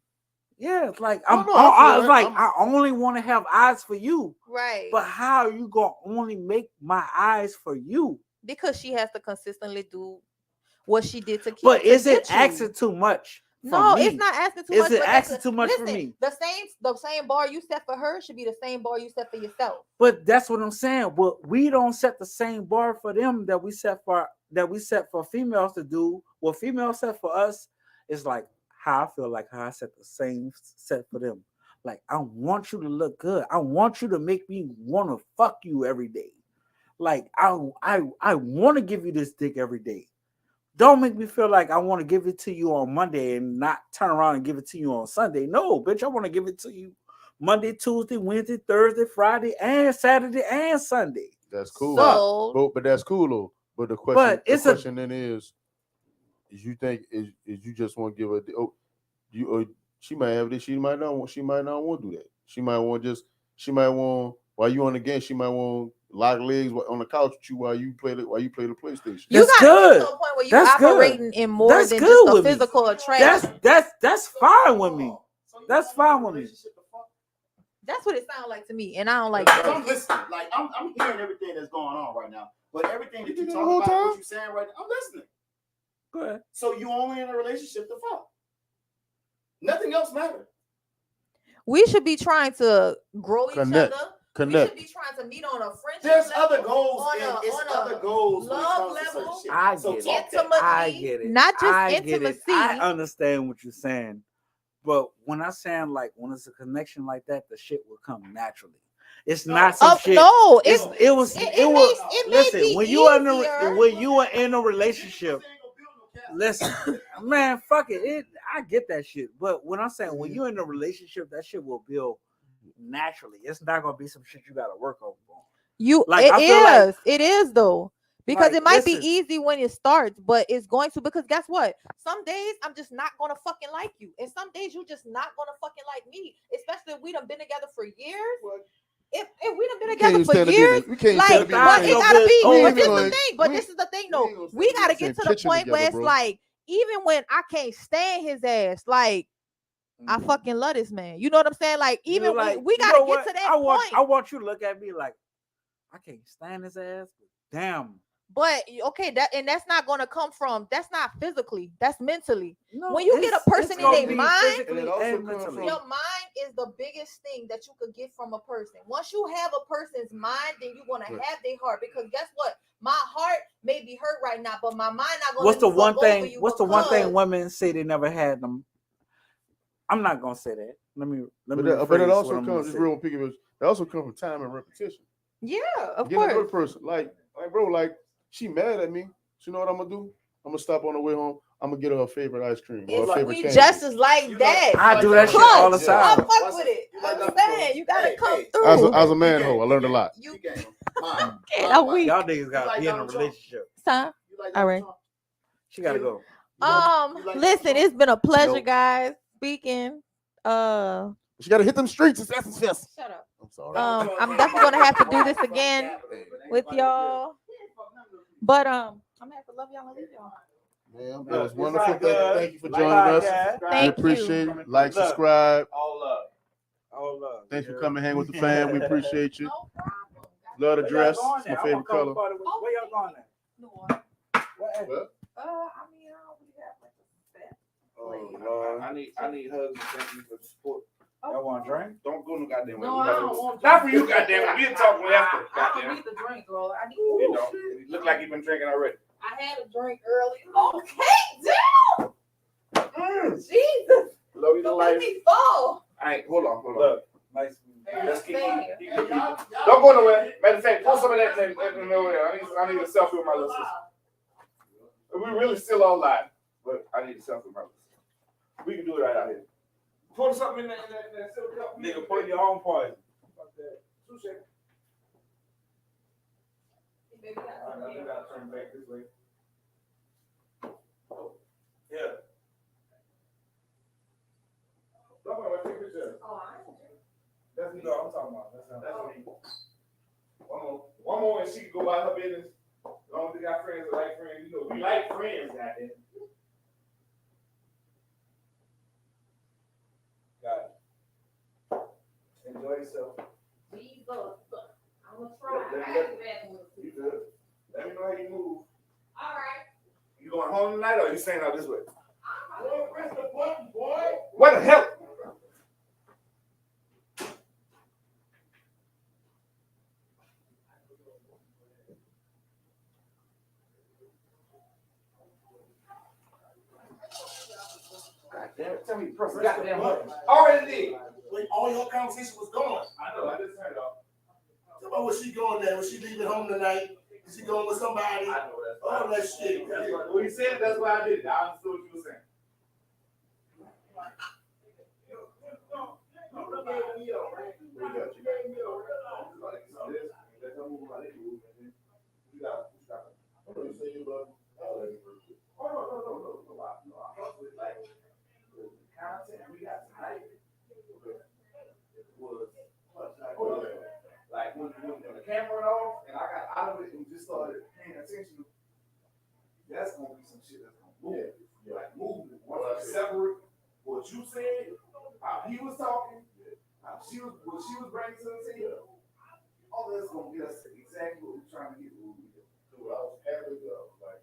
Yeah, it's like No, I'm. no, I feel it's that. like I only want to have eyes for you. Right. But how are you gonna only make my eyes for you? Because she has to consistently do what she did to keep. But to is it get you. asking too much? No, from me? it's not asking too Is much. it but asking too much for listen, me? The same bar you set for her should be the same bar you set for yourself. But that's what I'm saying. But we don't set the same bar for them that we set for females to do. What females set for us is like how I feel like how I set the same set for them. Like I want you to look good. I want you to make me want to fuck you every day. Like I want to give you this dick every day. Don't make me feel like I want to give it to you on Monday and not turn around and give it to you on Sunday. No, bitch, I want to give it to you Monday, Tuesday, Wednesday, Thursday, Friday, and Saturday and Sunday. That's cool. So, But that's cool though. But the question then is you think is you just want to give her she might have this, she might not want to do that. She might want while you on the game, she might want lock legs on the couch with you while you play the PlayStation. You gotta get to a point where you're operating in more than just a physical attraction. That's fine with me. That's fine with me. That's what it sounds like to me, and I don't like that. I'm listening. Like I'm hearing everything that's going on right now. But everything that you talk about, what you're saying right now, I'm listening. Go ahead. So you only in a relationship to fuck. Nothing else matters. We should be trying to grow each other. Connect. We should be trying to meet on a friendship There's level, other goals. on Other goals. love level. I get it. I get it. Not just I get intimacy. it. I understand what you're saying, but when I saying like when it's a connection like that, the shit will come naturally. It's not some shit. No, it was. Listen, when you are in a relationship. Listen, man, fuck it. I get that shit. But when I'm saying when you're in a relationship, that shit will build naturally. It's not gonna be some shit you gotta work on. It is though. Because like, it might listen, be easy when it starts, but it's going to, because guess what? Some days I'm just not gonna fucking like you. And some days you just not gonna fucking like me. Especially if we done been together for years. If we done been together for years, like, but it gotta be. But this is the thing. But this is the thing, though. We gotta get to the point where it's like, even when I can't stand his ass, like, I fucking love this man. You know what I'm saying? Like, even like, we gotta get to that point. I want you to look at me like, I can't stand his ass. Damn. But okay, that's not gonna come from. That's not physically. That's mentally. No, when you get a person in their mind, your mind is the biggest thing that you could get from a person. Once you have a person's mind, then you're gonna have their heart. Because guess what? My heart may be hurt right now, but my mind not gonna. What's the one thing women say they never had them? I'm not gonna say that. Let me. But it also comes just real people. It also comes from time and repetition. Yeah, of course. Another person, like bro, like she mad at me. So you know what I'm gonna do? I'm gonna stop on the way home. I'm gonna get her favorite ice cream. Or her favorite candy. Just as like that. I do that shit all the time. I fuck with it. Understand? You gotta come through. As a man, I learned a lot. Y'all niggas gotta be in a relationship. Son, all right. She gotta go. Listen, it's been a pleasure, guys. Speaking. She gotta hit them streets. It's fest. Shut up. I'm sorry. I'm definitely gonna have to do this again with y'all. But I'm gonna have to love y'all and leave y'all. Man, that was wonderful. Thank you for joining us. We appreciate it. Like, subscribe. All love. Thanks for coming hang with the fam. We appreciate you. Love the dress. It's my favorite color. Where y'all going at? What? I mean, I don't really have like a set. Oh Lord. I need hugs and thank you for the support. Y'all want a drink? Don't go no goddamn way. No, I don't want Not for you, goddamn. We'll talk after. I don't Goddamn. need the drink, girl. I need. You don't. You look like you've been drinking already. I had a drink early. Okay, damn. Jesus. Love you to Don't life. let me fall. All right, hold on. Look, nice. Let's keep Thank it. you. Don't go nowhere. Matter of fact, pull some of that in nowhere. I need a selfie with my little sister. We really still all live, but I need a selfie with my little sister. We can do it right out here. Pour something in that silver cup. Nigga, put your own poison. Fuck that. 2 seconds. All right, we gotta turn back this way. Yeah. Don't worry, take a picture. That's me. No, I'm talking about. That's me. One more, and she can go about her business. As long as they got friends that like friends, you know, we like friends, goddamn. yourself. Jesus, I'm gonna try. You good? Let me know how you move. All right. You going home tonight or you staying out this way? Boy, press the button, boy. What the hell? God damn it. Tell me, press the goddamn button. Already did. Wait, all your conversation was gone. I know, I just turned it off. Tell me where she going there. Was she leaving home tonight? Is she going with somebody? I know that's All that shit. That's what, when you said it, that's why I did it. I understood what you were saying. Content we got tonight was like when the camera went off and I got out of it and just started paying attention. That's gonna be some shit that's gonna move. Like movement. Once you separate what you said, how he was talking, how she was, what she was bringing to the table. All that's gonna get us exactly what we're trying to get. So I was happy to like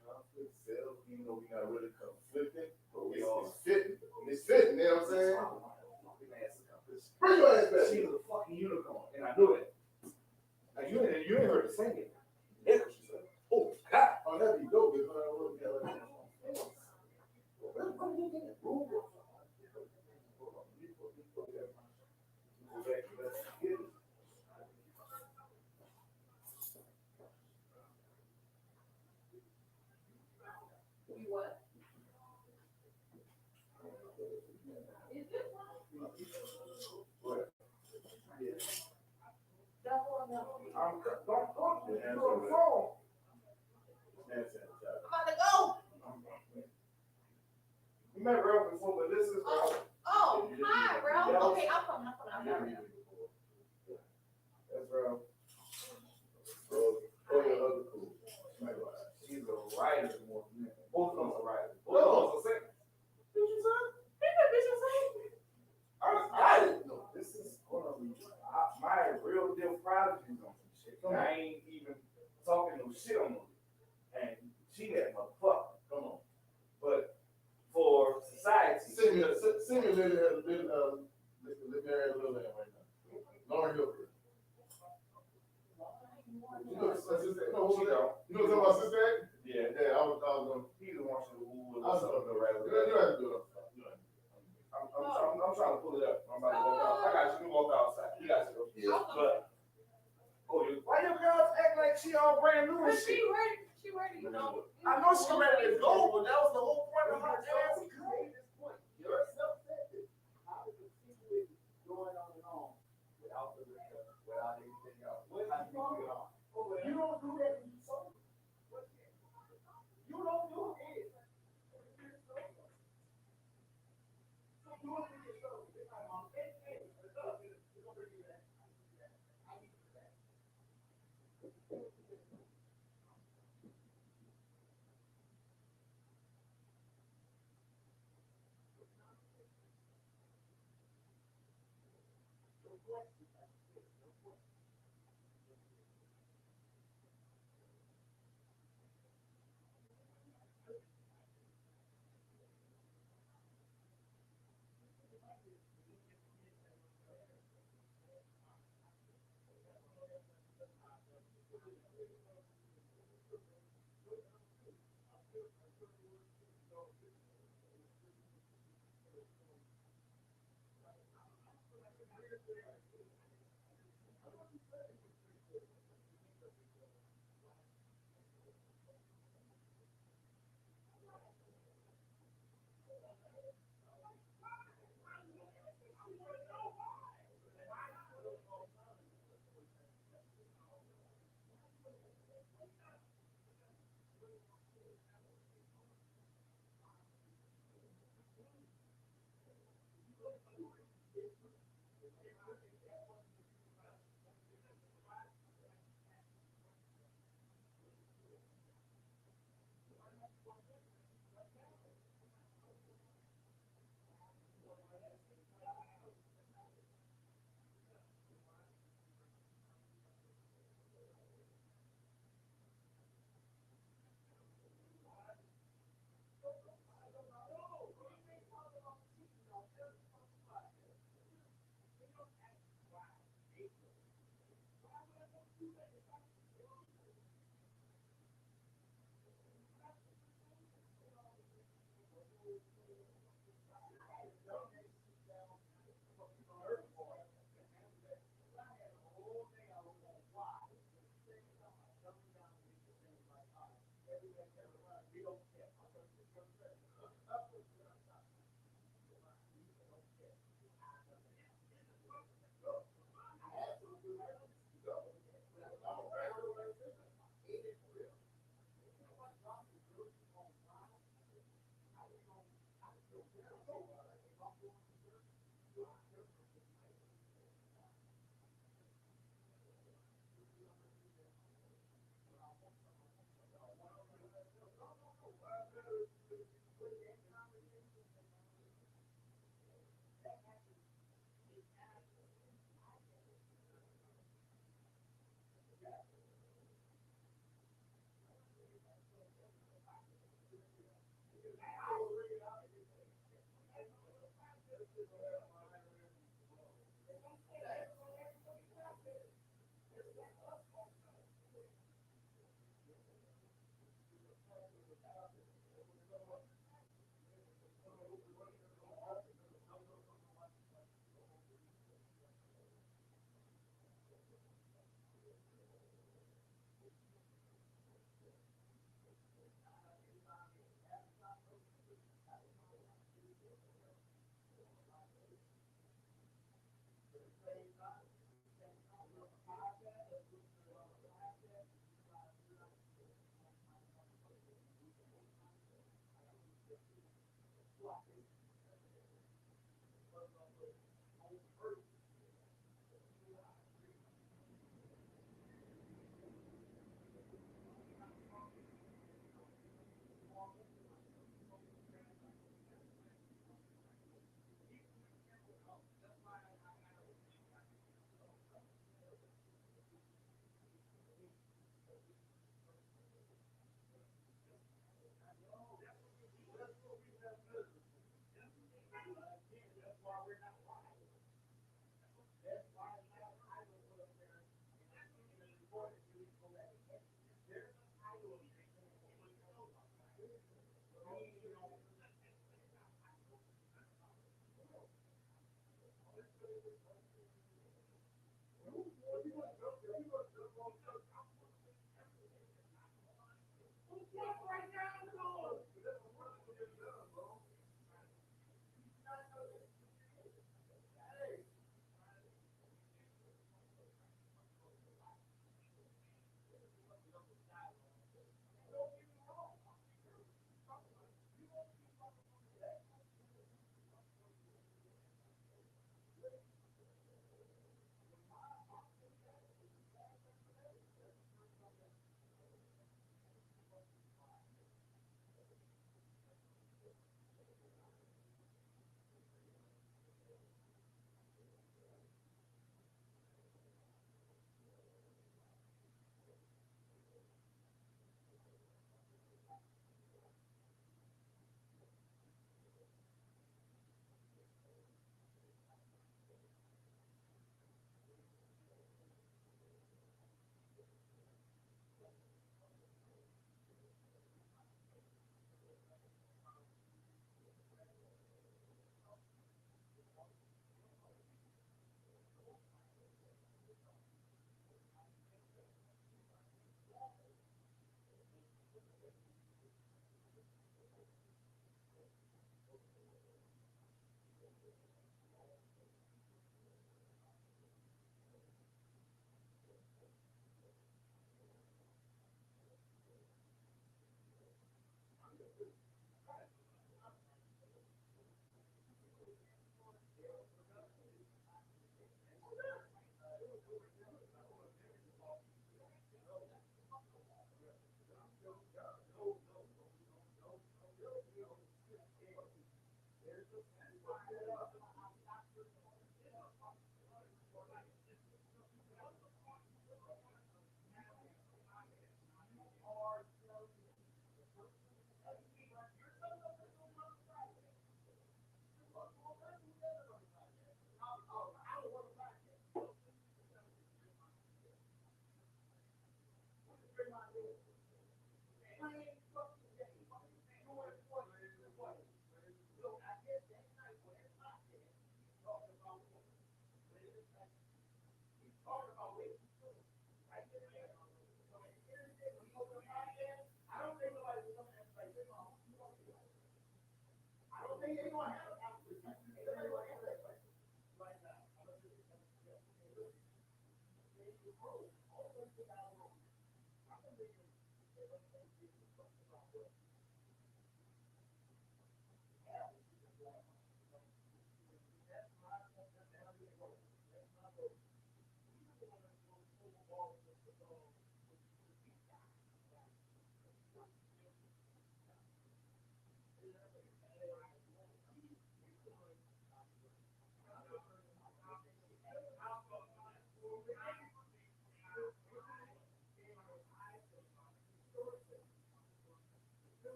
conflict self, even though we're not really conflicting, but it's fitting. It's fitting, you know what I'm saying? Bring your ass back. She was a fucking unicorn, and I knew it. Like you ain't heard her sing it. Yeah, she said, "Oh God." Oh, that'd be dope. If What? Is this one? That one, no. I'm don't you on the phone. I'm about to go. You met Ralph before, but this is Oh, hi, bro. Okay, I'm coming. That's Ralph. She's a writer more than me. Both of them are writers. Both of them are singers. Did you say? I didn't know. This is one of my real deal prodigies on some shit. I ain't even talking no shit on them. And she that motherfucker. Come on. But for society. send me Lily Lillian right now. Lauren Hillary. You know what I'm talking about, sister? Yeah. Yeah, I was going. He's the one who I was going to rap. You have to do it. I'm trying to pull it up. I'm about to walk out. I got you. You walk outside. You got to. Yeah. But why your girls act like she all brand new and shit? She ready, you know. I know she ready to go, but that was the whole point of her ass. You don't do that. You don't do it.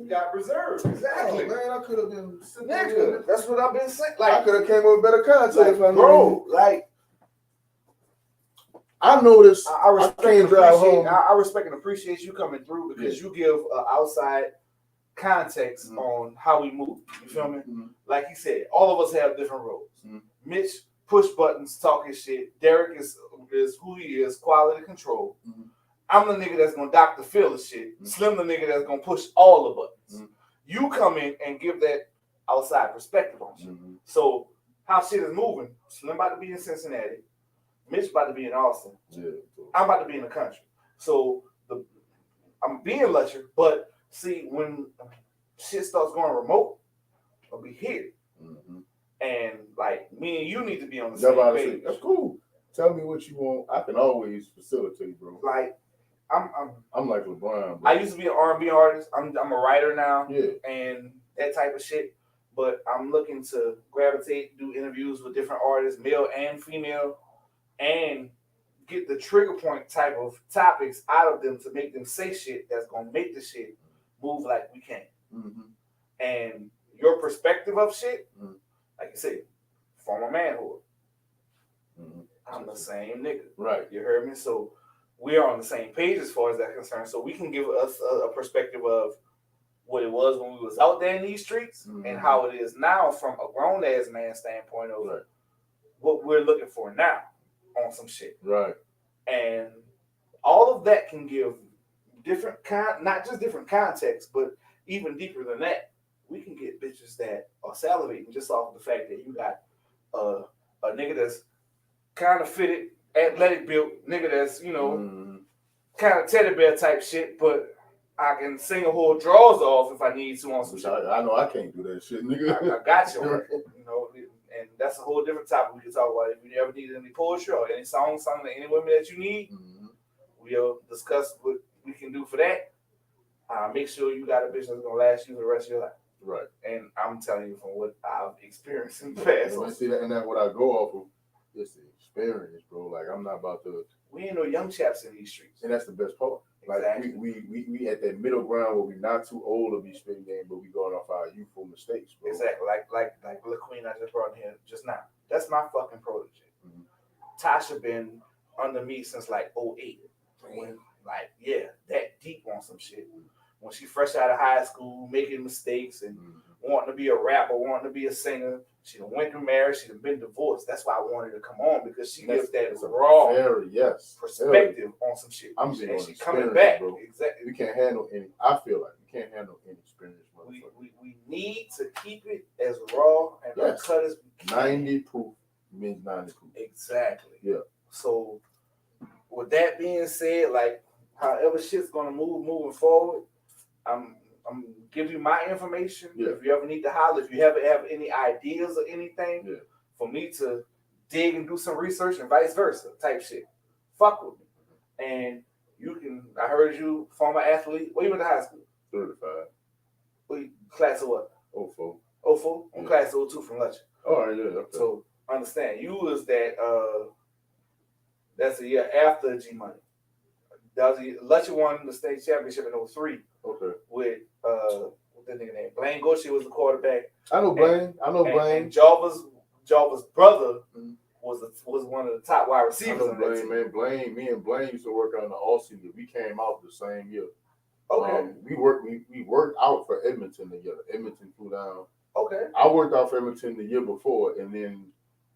Got reserved. Exactly. Oh, man, I could have been sitting there. Nigga, that's what I've been saying. I Like, could have came up with better content if I knew. bro, like, I noticed. I respect can't and drive appreciate. home. I respect and appreciate you coming through because you give outside context on how we move. You feel me? Like he said, all of us have different roles. Mitch push buttons, talking shit. Derek is who he is, quality control. I'm the nigga that's gonna Dr. Phil the shit. Slim the nigga that's gonna push all the buttons. You come in and give that outside perspective on shit. So how shit is moving? Slim about to be in Cincinnati. Mitch about to be in Austin. I'm about to be in the country. So I'm being lectured, but see when shit starts going remote, I'll be here. And like me and you need to be on the same page. That's cool. Tell me what you want. I can always facilitate, bro. Like I'm like LeBron, bro. I used to be an R&B artist. I'm a writer now, Yeah. and that type of shit. But I'm looking to gravitate, do interviews with different artists, male and female, and get the trigger point type of topics out of them to make them say shit that's gonna make the shit move like we can. And your perspective of shit, like you said, former manhood. I'm the same nigga. Right. You heard me? So we are on the same page as far as that concerned. So we can give us a perspective of what it was when we was out there in these streets and how it is now from a grown ass man standpoint of what we're looking for now on some shit. Right. And all of that can give different not just different context, but even deeper than that. We can get bitches that are salivating just off of the fact that you got a nigga that's kind of fitted, athletic built, nigga that's, you know, kind of teddy bear type shit, but I can sing a whole drawers off if I need to on some shit. I know I can't do that shit, nigga. I got you. You know, and that's a whole different topic we can talk about. If you ever need any poetry or any songs, something, any women that you need, we'll discuss what we can do for that. Make sure you got a bitch that's gonna last you for the rest of your life. Right. And I'm telling you from what I've experienced in the past. And see that, and that's what I go off of. It's the experience, bro. Like I'm not about to. We ain't no young chaps in these streets, and that's the best part. Like exactly. we at that middle ground where we're not too old to be spitting game, but we going off our youthful mistakes, bro. Exactly. Like the queen I just brought in here just now. That's my fucking protege. Tasha been under me since like 08. When that deep on some shit. When she fresh out of high school, making mistakes and wanting to be a rapper, wanting to be a singer. She done went through marriage, she done been divorced. That's why I wanted to come on because she gives that raw perspective on some shit. I'm and she coming back. Bro. Exactly. We can't handle any. I feel like we can't handle any experience. We need to keep it as raw and uncut as we can. 90 proof means 90 proof. Exactly. Yeah. So with that being said, like however shit's gonna moving forward, I'm give you my information. Yeah. If you ever need to holler, if you ever have any ideas or anything for me to dig and do some research and vice versa type shit, fuck with me. And you can, I heard you, former athlete. Where you went to high school? 35. What, class of what? 04. 04? I'm class of 02 from Lutcher. Oh, yeah. Okay. So understand, you was that, that's a year after G Money. Lutcher won the state championship in 03. Okay. With what that nigga name? Blaine Gaucher was the quarterback. I know Blaine. And Jarvis' brother was one of the top wide receivers. I know Blaine, man. Me and Blaine used to work out in the all-season. We came out the same year. Okay. We worked out for Edmonton together. Edmonton flew down. Okay. I worked out for Edmonton the year before, and then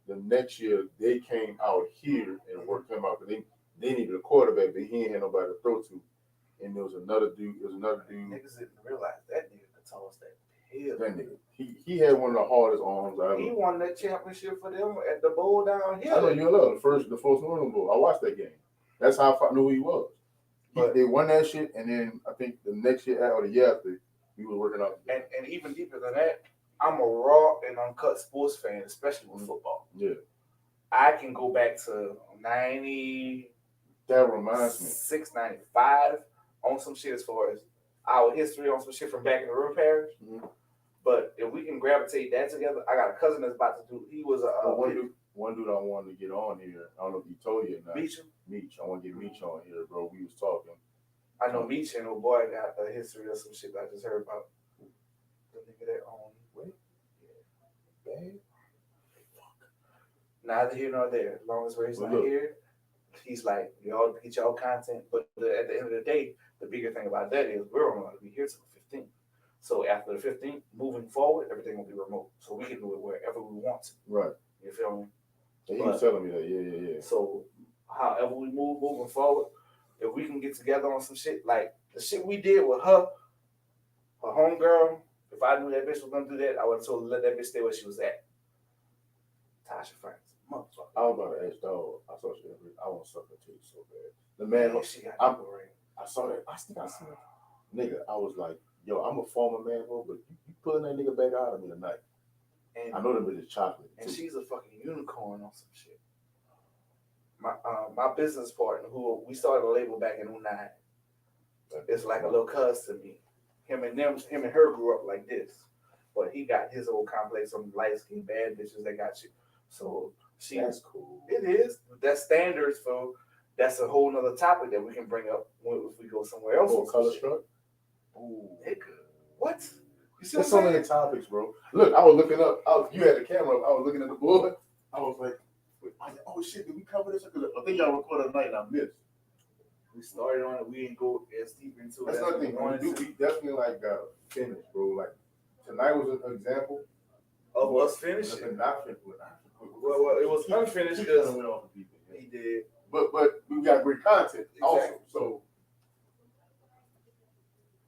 the next year they came out here and worked him out because they needed a quarterback, but he ain't had nobody to throw to. And there was another dude. Niggas didn't realize that nigga could toss that hill. That nigga. He had one of the hardest arms I ever. He won that championship for them at the bowl down here. I know you know the first New England Bowl. I watched that game. That's how I knew who he was. They won that shit, and then I think the next year or the year after, we were working out. And even deeper than that, I'm a raw and uncut sports fan, especially with football. Yeah. I can go back to 90. That reminds me. 695 on some shit as far as our history on some shit from back in the River Parish. But if we can gravitate that together, I got a cousin that's about to do. He was one dude I wanted to get on here. I don't know if he told you or not. Meech. I want to get Meech on here, bro. We was talking. I know Meech and old boy got a history of some shit that I just heard about. The nigga that owned bad. Neither here nor there. As long as Ray's not here, He's like, y'all get y'all content, but at the end of the day, the bigger thing about that is we're only going to be here till the 15th. So after the 15th, moving forward, everything will be remote. So we can do it wherever we want to. Right. You feel me? And he was telling me that. Yeah. So however we moving forward, if we can get together on some shit, like the shit we did with her homegirl, if I knew that bitch was going to do that, I would have told her to let that bitch stay where she was at. Tasha Franks. Motherfucker. I was about to ask dog. I saw she. I want to suck her titty so bad. The man, she got I saw that. I think I saw it. Nigga, I was like, yo, I'm a former man, bro, but you pulling that nigga back out of me tonight. And I know that bitch is chocolate. And too. she's a fucking unicorn on some shit. My business partner, who we started a label back in 2009, it's like a little cuz to me. Him and her grew up like this, but he got his old complex of light skinned bad bitches that got you. So That's cool. It is. That's standards for. That's a whole nother topic that we can bring up if we go somewhere else. Oh, color struck. Ooh, nigga. What? You see There's so many topics, bro. Look, I was looking up. You had the camera up. I was looking at the board. I was like, oh shit, did we cover this? I think y'all recorded tonight and I missed. We started on it. We didn't go as deep into it. That's nothing. We definitely finished, bro. Like tonight was an example of us finishing. Not finished. Well, it was unfinished because he did. But we got great content also. So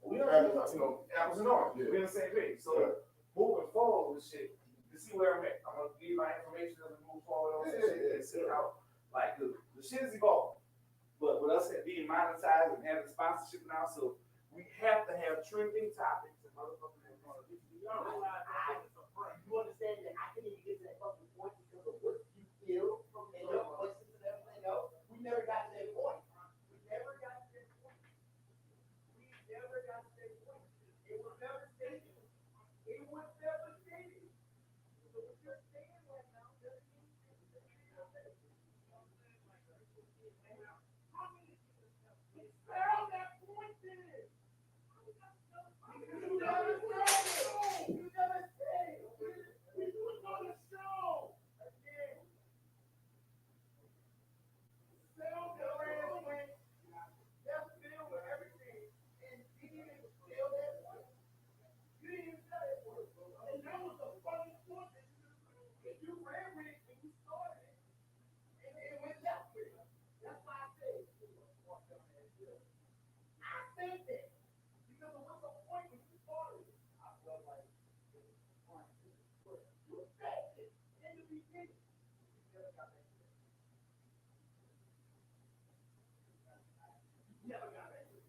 we are, apples and oranges. Yeah. We're in the same page. So moving forward with shit, you see where I'm at. I'm gonna give you my information as we move forward on shit and see how like the shit is evolving. But with us being monetized and having sponsorship now, so we have to have trending topics and motherfuckers. You understand that I can't even get to that fucking point because of what you feel and your voices and everything else. We never got to that point. We never got to that point. It was never stated. It was never stated. So what you're saying right now doesn't mean spell that point then. You never said. You never said. We was on the show. Again. Sell the last win. Just deal with everything. And you didn't even sell that point. You didn't even sell that point. And that was the funny point that you ran with it when you started it. And it went left with it. That's why I say I said that. Because it was a point when you started it. I felt like you said it in the beginning. You never got back to it. You never got back to it.